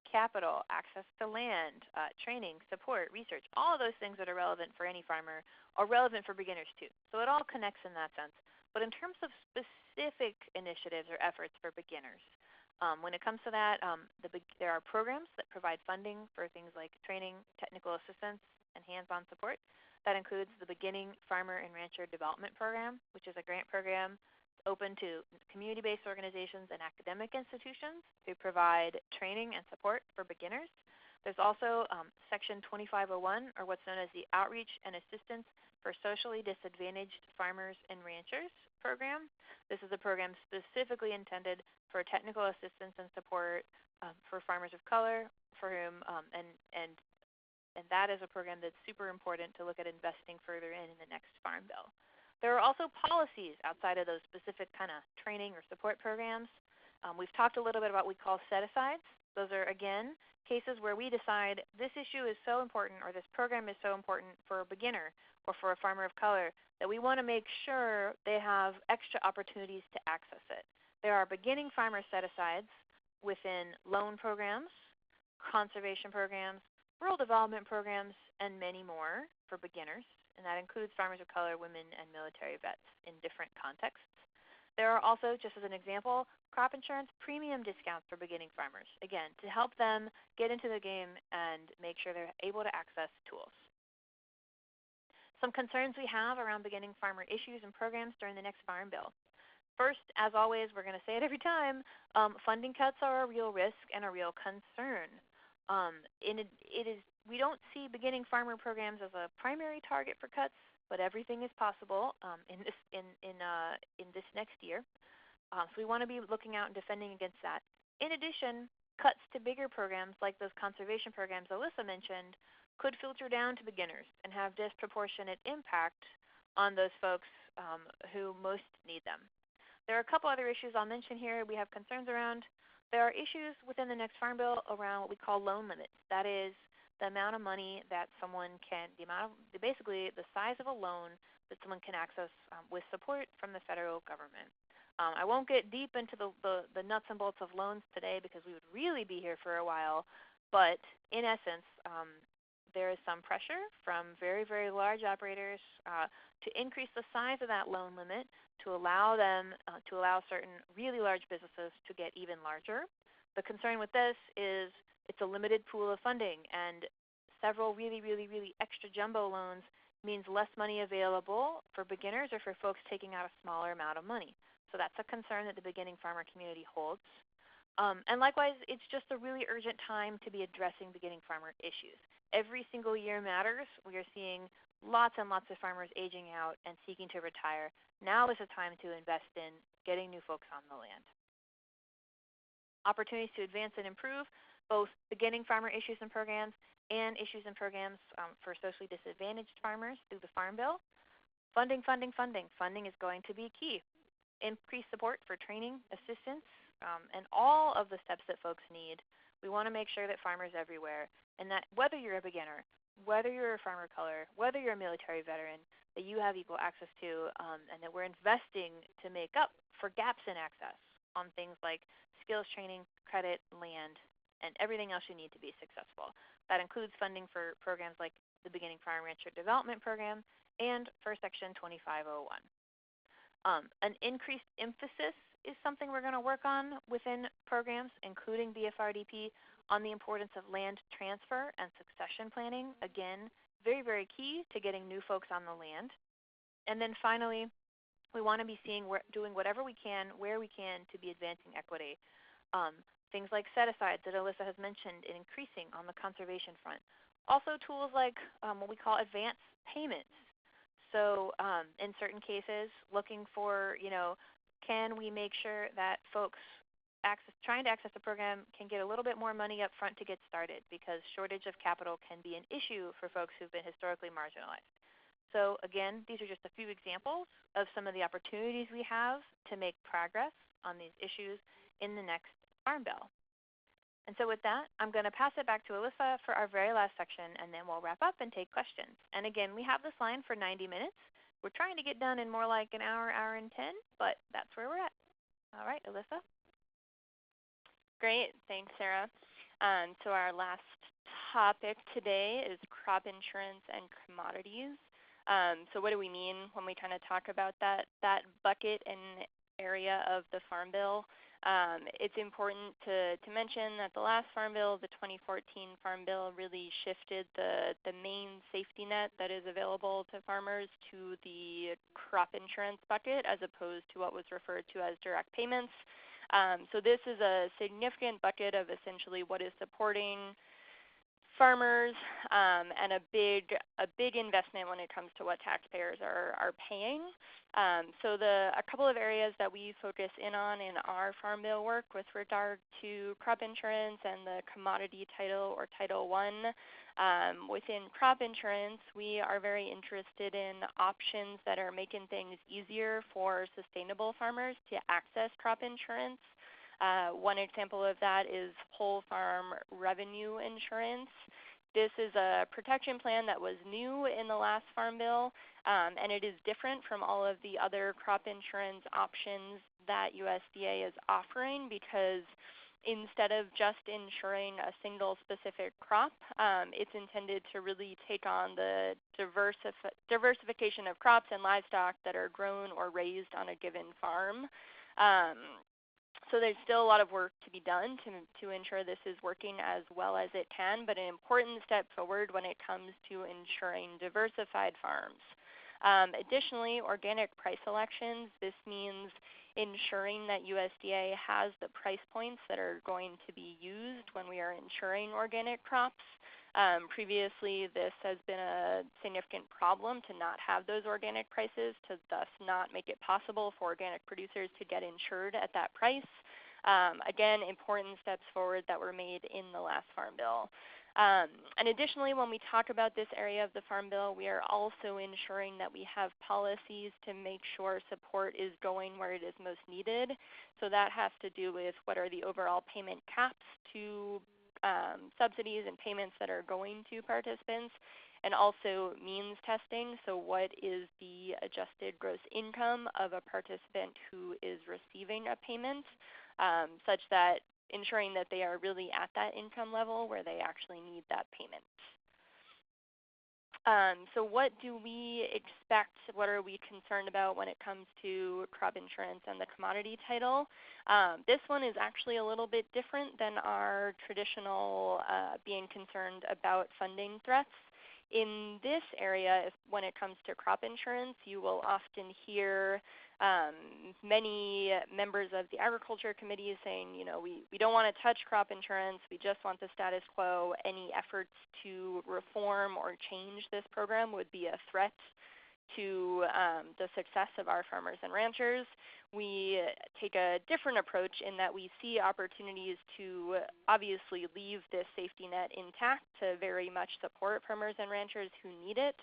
capital, access to land, training, support, research. All of those things that are relevant for any farmer are relevant for beginners too. So it all connects in that sense. But in terms of specific initiatives or efforts for beginners, when it comes to that, there are programs that provide funding for things like training, technical assistance, and hands-on support. That includes the Beginning Farmer and Rancher Development Program, which is a grant program open to community-based organizations and academic institutions who provide training and support for beginners. There's also Section 2501, or what's known as the Outreach and Assistance for Socially Disadvantaged Farmers and Ranchers program. This is a program specifically intended for technical assistance and support for farmers of color, for whom, and that is a program that's super important to look at investing further in the next Farm Bill. There are also policies outside of those specific kind of training or support programs. We've talked a little bit about what we call set-asides. Those are, again, cases where we decide this issue is so important or this program is so important for a beginner or for a farmer of color that we want to make sure they have extra opportunities to access it. There are beginning farmer set-asides within loan programs, conservation programs, rural development programs, and many more for beginners. And that includes farmers of color, women, and military vets in different contexts. There are also, just as an example, crop insurance premium discounts for beginning farmers, again, to help them get into the game and make sure they're able to access tools. Some concerns we have around beginning farmer issues and programs during the next Farm Bill. First, as always, we're going to say it every time, funding cuts are a real risk and a real concern. We don't see beginning farmer programs as a primary target for cuts, but everything is possible in this next year. So we want to be looking out and defending against that. In addition, cuts to bigger programs like those conservation programs Alyssa mentioned could filter down to beginners and have disproportionate impact on those folks who most need them. There are a couple other issues I'll mention here we have concerns around. There are issues within the next Farm Bill around what we call loan limits. That is the amount of money that someone can, basically the size of a loan that someone can access with support from the federal government. I won't get deep into the nuts and bolts of loans today because we would really be here for a while, but in essence, there is some pressure from very, very large operators to increase the size of that loan limit to allow certain really large businesses to get even larger. The concern with this is it's a limited pool of funding, and several really, really, really extra jumbo loans means less money available for beginners or for folks taking out a smaller amount of money. So that's a concern that the beginning farmer community holds. And likewise, it's just a really urgent time to be addressing beginning farmer issues. Every single year matters. We are seeing lots and lots of farmers aging out and seeking to retire. Now is the time to invest in getting new folks on the land. Opportunities to advance and improve both beginning farmer issues and programs and issues and programs for socially disadvantaged farmers through the Farm Bill. Funding, funding, funding. Funding is going to be key. Increased support for training, assistance, and all of the steps that folks need. We want to make sure that farmers everywhere, and that whether you're a beginner, whether you're a farmer of color, whether you're a military veteran, that you have equal access to, and that we're investing to make up for gaps in access on things like skills training, credit, land, and everything else you need to be successful. That includes funding for programs like the Beginning Farm Rancher Development Program and for Section 2501. An increased emphasis is something we're going to work on within programs, including BFRDP, on the importance of land transfer and succession planning. Again, very, very key to getting new folks on the land. And then finally, we want to be doing whatever we can, where we can, to be advancing equity. Things like set-asides that Alyssa has mentioned in increasing on the conservation front. Also tools like what we call advance payments. So in certain cases, looking for, can we make sure that folks trying to access the program can get a little bit more money up front to get started, because shortage of capital can be an issue for folks who've been historically marginalized. So again, these are just a few examples of some of the opportunities we have to make progress on these issues in the next Farm Bill. And so with that, I'm going to pass it back to Alyssa for our very last section, and then we'll wrap up and take questions. And again, we have this line for 90 minutes. We're trying to get done in more like an hour, hour and 10, but that's where we're at. All right, Alyssa. Great. Thanks, Sarah. So our last topic today is crop insurance and commodities. So what do we mean when we kind of talk about that bucket and area of the Farm Bill? It's important to mention that the last Farm Bill, the 2014 Farm Bill, really shifted the main safety net that is available to farmers to the crop insurance bucket as opposed to what was referred to as direct payments. So this is a significant bucket of essentially what is supporting farmers and a big investment when it comes to what taxpayers are paying. So a couple of areas that we focus in on in our Farm Bill work with regard to crop insurance and the commodity title or Title I. Within crop insurance, we are very interested in options that are making things easier for sustainable farmers to access crop insurance. One example of that is whole farm revenue insurance. This is a protection plan that was new in the last Farm Bill, and it is different from all of the other crop insurance options that USDA is offering, because instead of just insuring a single specific crop, it's intended to really take on the diversification of crops and livestock that are grown or raised on a given farm. So there's still a lot of work to be done to ensure this is working as well as it can, but an important step forward when it comes to ensuring diversified farms. Additionally, organic price elections. This means ensuring that USDA has the price points that are going to be used when we are insuring organic crops. Previously, this has been a significant problem to not have those organic prices, to thus not make it possible for organic producers to get insured at that price. Again, important steps forward that were made in the last Farm Bill. And additionally, when we talk about this area of the Farm Bill, we are also ensuring that we have policies to make sure support is going where it is most needed. So that has to do with what are the overall payment caps to subsidies and payments that are going to participants, and also means testing. So what is the adjusted gross income of a participant who is receiving a payment, such that ensuring that they are really at that income level where they actually need that payment. So what do we expect? What are we concerned about when it comes to crop insurance and the commodity title? This one is actually a little bit different than our traditional being concerned about funding threats. In this area, when it comes to crop insurance, you will often hear many members of the Agriculture Committee saying, we don't want to touch crop insurance, we just want the status quo. Any efforts to reform or change this program would be a threat to the success of our farmers and ranchers. We take a different approach in that we see opportunities to obviously leave this safety net intact to very much support farmers and ranchers who need it.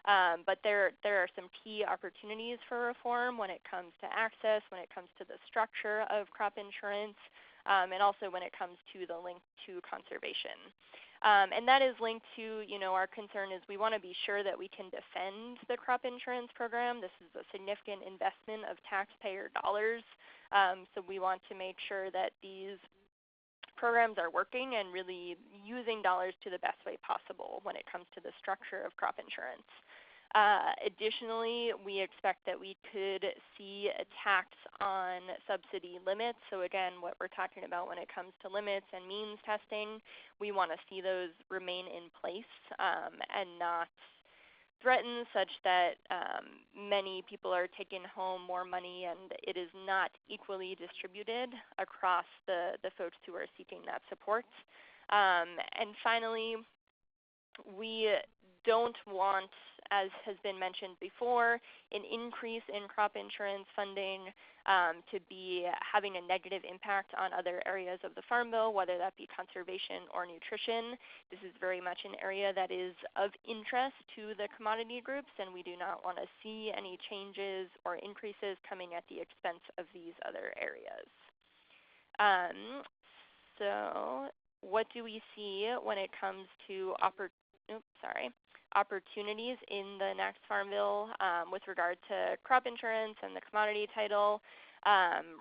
But there are some key opportunities for reform when it comes to access, when it comes to the structure of crop insurance, and also when it comes to the link to conservation. And that is linked to, our concern is we want to be sure that we can defend the crop insurance program. This is a significant investment of taxpayer dollars. So we want to make sure that these programs are working and really using dollars to the best way possible when it comes to the structure of crop insurance. Additionally, we expect that we could see a tax on subsidy limits. So again, what we're talking about when it comes to limits and means testing, we want to see those remain in place and not threatened, such that many people are taking home more money and it is not equally distributed across the folks who are seeking that support. And finally, we don't want, as has been mentioned before, an increase in crop insurance funding to be having a negative impact on other areas of the Farm Bill, whether that be conservation or nutrition. This is very much an area that is of interest to the commodity groups, and we do not want to see any changes or increases coming at the expense of these other areas. So what do we see when it comes to opportunities in the next Farm Bill with regard to crop insurance and the commodity title,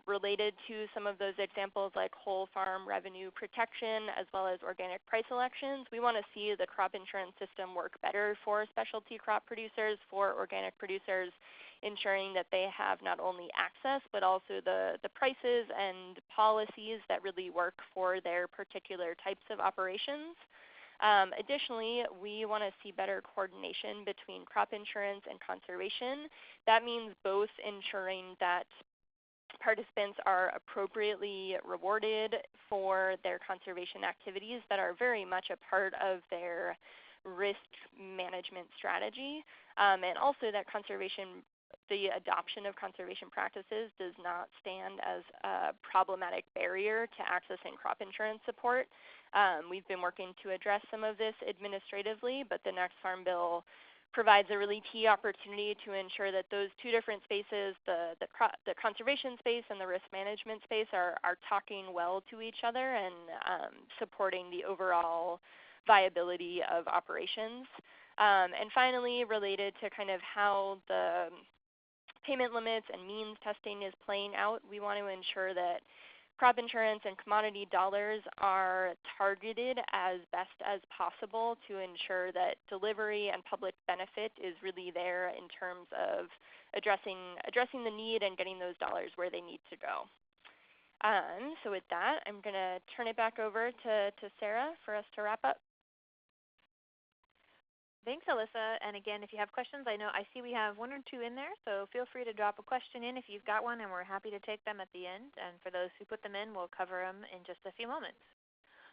related to some of those examples like whole farm revenue protection as well as organic price elections? We want to see the crop insurance system work better for specialty crop producers, for organic producers, ensuring that they have not only access but also the prices and policies that really work for their particular types of operations. Additionally, we want to see better coordination between crop insurance and conservation. That means both ensuring that participants are appropriately rewarded for their conservation activities that are very much a part of their risk management strategy, and also that the adoption of conservation practices does not stand as a problematic barrier to accessing crop insurance support. We've been working to address some of this administratively, but the next Farm Bill provides a really key opportunity to ensure that those two different spaces, the conservation space and the risk management space, are talking well to each other and supporting the overall viability of operations. And finally, related to kind of how the payment limits and means testing is playing out, we want to ensure that crop insurance and commodity dollars are targeted as best as possible to ensure that delivery and public benefit is really there in terms of addressing the need and getting those dollars where they need to go. So with that, I'm going to turn it back over to Sarah for us to wrap up. Thanks, Alyssa. And again, if you have questions, I see we have one or two in there, so feel free to drop a question in if you've got one, and we're happy to take them at the end. And for those who put them in, we'll cover them in just a few moments.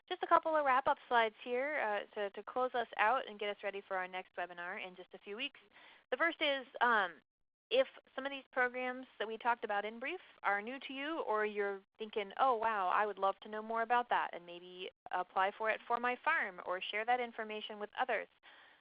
Just a couple of wrap-up slides here to close us out and get us ready for our next webinar in just a few weeks. The first is if some of these programs that we talked about in brief are new to you, or you're thinking, oh wow, I would love to know more about that and maybe apply for it for my farm or share that information with others,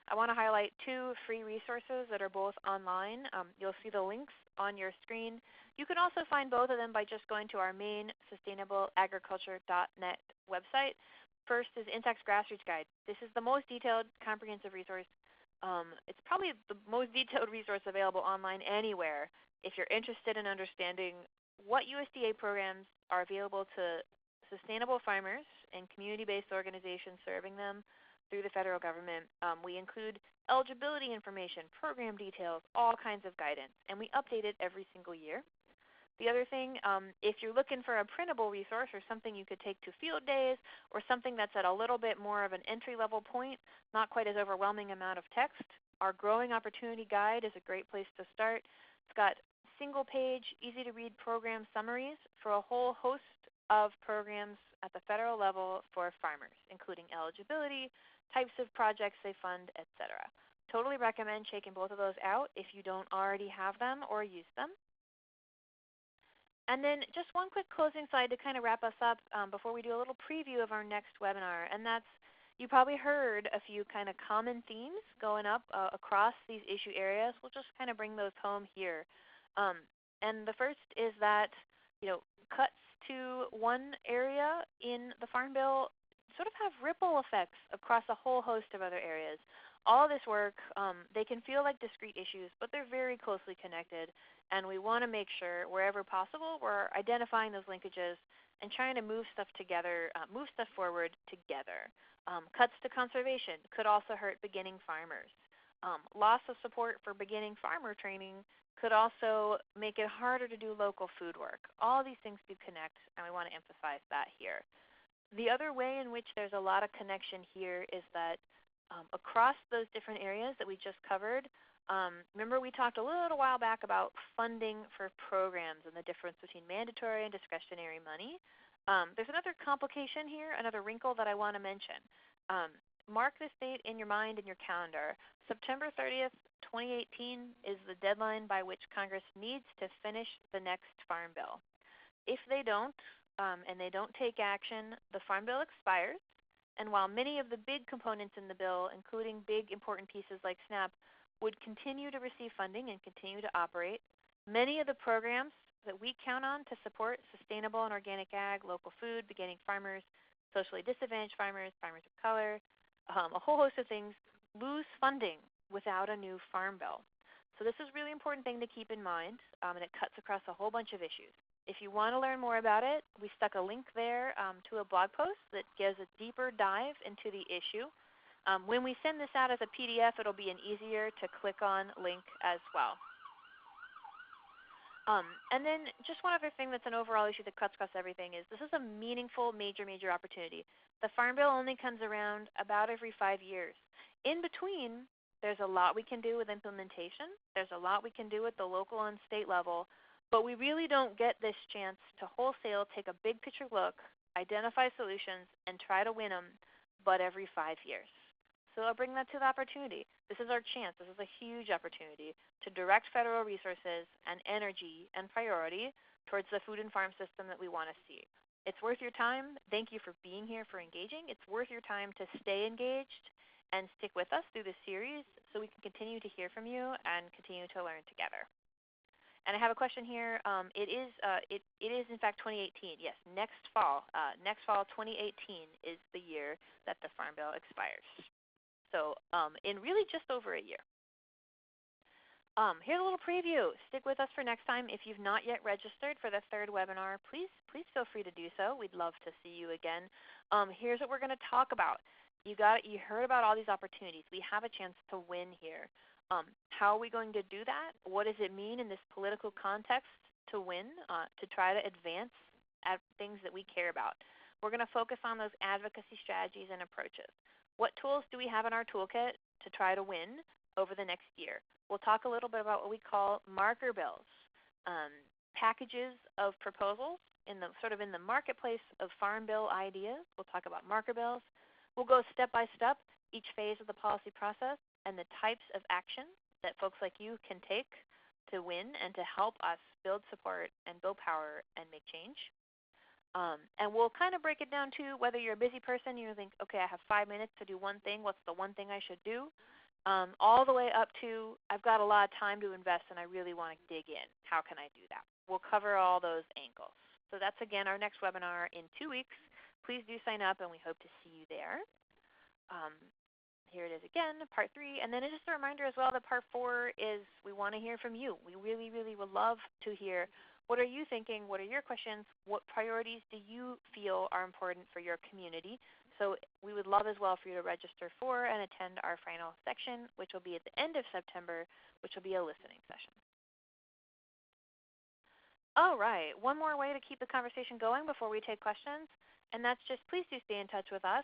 I want to highlight 2 free resources that are both online. You'll see the links on your screen. You can also find both of them by just going to our main sustainableagriculture.net website. First is NSAC's Grassroots Guide. This is the most detailed, comprehensive resource. It's probably the most detailed resource available online anywhere if you're interested in understanding what USDA programs are available to sustainable farmers and community-based organizations serving them through the federal government. We include eligibility information, program details, all kinds of guidance, and we update it every single year. The other thing, if you're looking for a printable resource or something you could take to field days or something that's at a little bit more of an entry-level point, not quite as overwhelming amount of text, our Growing Opportunity Guide is a great place to start. It's got single-page, easy-to-read program summaries for a whole host of programs at the federal level for farmers, including eligibility, types of projects they fund, etc. Totally recommend checking both of those out if you don't already have them or use them. And then just one quick closing slide to kind of wrap us up before we do a little preview of our next webinar. And that's, you probably heard a few kind of common themes going up across these issue areas. We'll just kind of bring those home here. And the first is that, cuts to one area in the Farm Bill sort of have ripple effects across a whole host of other areas. All this work, they can feel like discrete issues, but they're very closely connected. And we want to make sure, wherever possible, we're identifying those linkages and trying to move stuff together, move stuff forward together. Cuts to conservation could also hurt beginning farmers. Loss of support for beginning farmer training could also make it harder to do local food work. All these things do connect, and we want to emphasize that here. The other way in which there's a lot of connection here is that across those different areas that we just covered, remember we talked a little while back about funding for programs and the difference between mandatory and discretionary money. There's another complication here, another wrinkle that I want to mention. Mark this date in your mind and your calendar. September 30th, 2018 is the deadline by which Congress needs to finish the next Farm Bill. If they don't, and they don't take action, the Farm Bill expires. And while many of the big components in the bill, including big important pieces like SNAP, would continue to receive funding and continue to operate, many of the programs that we count on to support sustainable and organic ag, local food, beginning farmers, socially disadvantaged farmers, farmers of color, a whole host of things, lose funding without a new Farm Bill. So this is a really important thing to keep in mind, and it cuts across a whole bunch of issues. If you want to learn more about it, we stuck a link there to a blog post that gives a deeper dive into the issue. When we send this out as a PDF, it'll be an easier to click on link as well. And then just one other thing that's an overall issue that cuts across everything is this is a meaningful, major opportunity. The Farm Bill only comes around about every 5 years. In between, there's a lot we can do with implementation. There's a lot we can do at the local and state level. But we really don't get this chance to wholesale take a big picture look, identify solutions, and try to win them, but every 5 years. So I'll bring that to the opportunity. This is our chance. This is a huge opportunity to direct federal resources and energy and priority towards the food and farm system that we want to see. It's worth your time. Thank you for being here, for engaging. It's worth your time to stay engaged and stick with us through this series so we can continue to hear from you and continue to learn together. And I have a question here. It is in fact 2018. Yes, next fall 2018 is the year that the Farm Bill expires. So in really just over a year. Here's a little preview. Stick with us for next time. If you've not yet registered for the third webinar, please feel free to do so. We'd love to see you again. Here's what we're going to talk about. You heard about all these opportunities. We have a chance to win here. How are we going to do that? What does it mean in this political context to win, to try to advance at things that we care about? We're going to focus on those advocacy strategies and approaches. What tools do we have in our toolkit to try to win over the next year? We'll talk a little bit about what we call marker bills, packages of proposals in the marketplace of Farm Bill ideas. We'll talk about marker bills. We'll go step by step each phase of the policy process and the types of action that folks like you can take to win and to help us build support and build power and make change. And we'll kind of break it down to whether you're a busy person, you think, okay, I have 5 minutes to do one thing. What's the one thing I should do? All the way up to, I've got a lot of time to invest and I really want to dig in. How can I do that? We'll cover all those angles. So that's, again, our next webinar in 2 weeks. Please do sign up, and we hope to see you there. Here it is again, Part 3. And then just a reminder as well that Part 4 is we want to hear from you. We really, really would love to hear, what are you thinking? What are your questions? What priorities do you feel are important for your community? So we would love as well for you to register for and attend our final section, which will be at the end of September, which will be a listening session. All right, one more way to keep the conversation going before we take questions, and that's just please do stay in touch with us.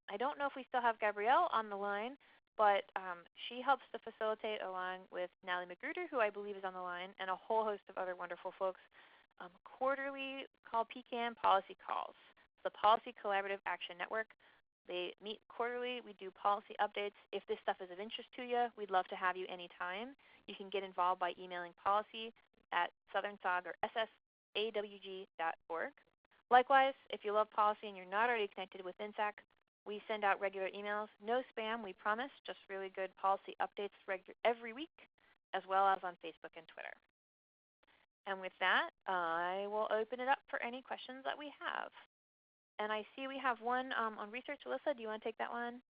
I don't know if we still have Gabrielle on the line, but she helps to facilitate along with Natalie Magruder, who I believe is on the line, and a whole host of other wonderful folks, quarterly called PCAN policy calls, the Policy Collaborative Action Network. They meet quarterly. We do policy updates. If this stuff is of interest to you, we'd love to have you anytime. You can get involved by emailing policy at SouthernSAWG or SSAWG.org. Likewise, if you love policy and you're not already connected with NSAC, we send out regular emails. No spam, we promise, just really good policy updates every week, as well as on Facebook and Twitter. And with that, I will open it up for any questions that we have. And I see we have one on research. Alyssa, do you want to take that one?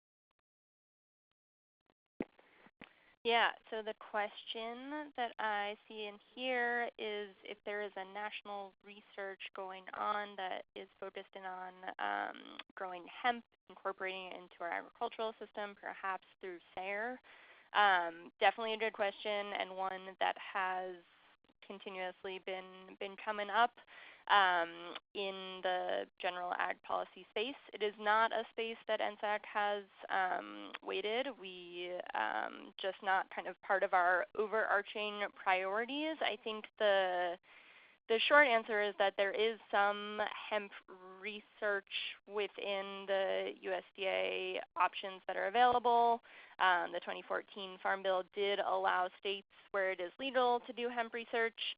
Yeah, so the question that I see in here is if there is a national research going on that is focused in on growing hemp, incorporating it into our agricultural system, perhaps through SARE. Definitely a good question, and one that has continuously been coming up in the general ag policy space. It is not a space that NSAC has weighted. We just not kind of part of our overarching priorities. I think the short answer is that there is some hemp research within the USDA options that are available. The 2014 Farm Bill did allow states where it is legal to do hemp research,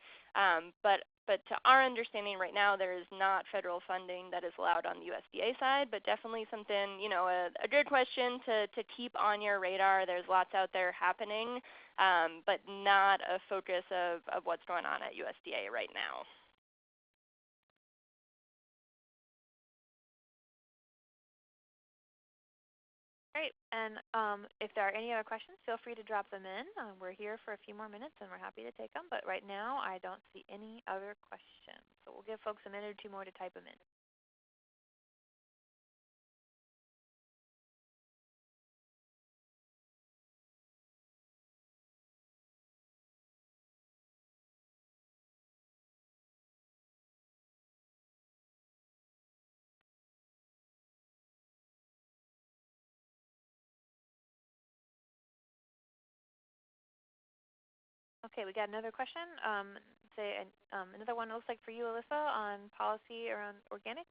but to our understanding right now, there is not federal funding that is allowed on the USDA side, but definitely something, a good question to keep on your radar. There's lots out there happening, but not a focus of what's going on at USDA right now. Great. And if there are any other questions, feel free to drop them in. We're here for a few more minutes, and we're happy to take them. But right now, I don't see any other questions. So we'll give folks a minute or two more to type them in. Okay, we got another question. Another one looks like for you, Alyssa, on policy around organic.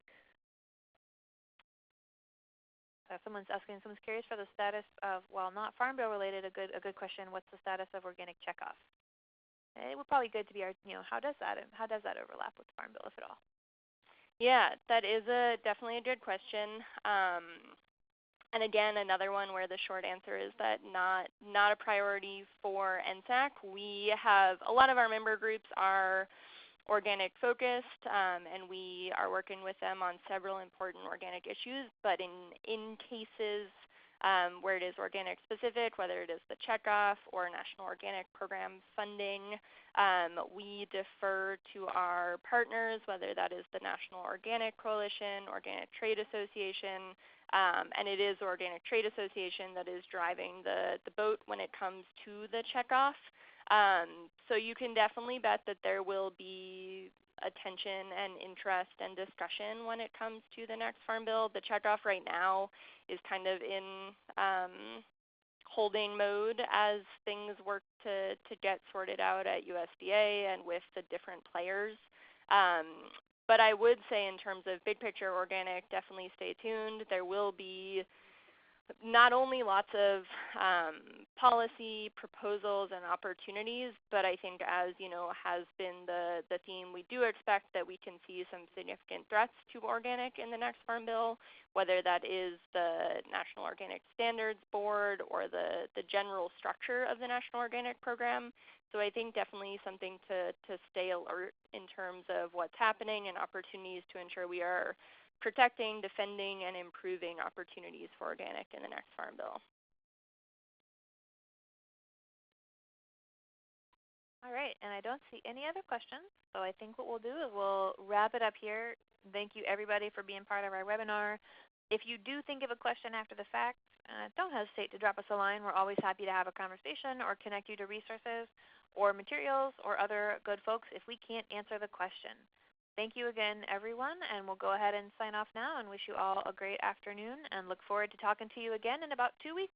Someone's curious for the status of, while not Farm Bill related, a good question. What's the status of organic checkoff? It would probably good to be how does that overlap with Farm Bill, if at all? Yeah, that is definitely a good question. And again, another one where the short answer is that not a priority for NSAC. We have a lot of our member groups are organic focused, and we are working with them on several important organic issues. But in cases where it is organic specific, whether it is the checkoff or National Organic Program funding, we defer to our partners, whether that is the National Organic Coalition, Organic Trade Association, and it is Organic Trade Association that is driving the boat when it comes to the checkoff. So you can definitely bet that there will be attention and interest and discussion when it comes to the next Farm Bill. The checkoff right now is kind of in holding mode as things work to get sorted out at USDA and with the different players. But I would say in terms of big picture organic, definitely stay tuned. There will be not only lots of policy proposals and opportunities, but I think, as has been the theme, we do expect that we can see some significant threats to organic in the next Farm Bill, whether that is the National Organic Standards Board or the general structure of the National Organic Program. So I think definitely something to stay alert in terms of what's happening and opportunities to ensure we are protecting, defending, and improving opportunities for organic in the next Farm Bill. All right, and I don't see any other questions, so I think what we'll do is we'll wrap it up here. Thank you everybody for being part of our webinar. If you do think of a question after the fact, don't hesitate to drop us a line. We're always happy to have a conversation or connect you to resources or materials or other good folks if we can't answer the question. Thank you again, everyone, and we'll go ahead and sign off now and wish you all a great afternoon and look forward to talking to you again in about 2 weeks.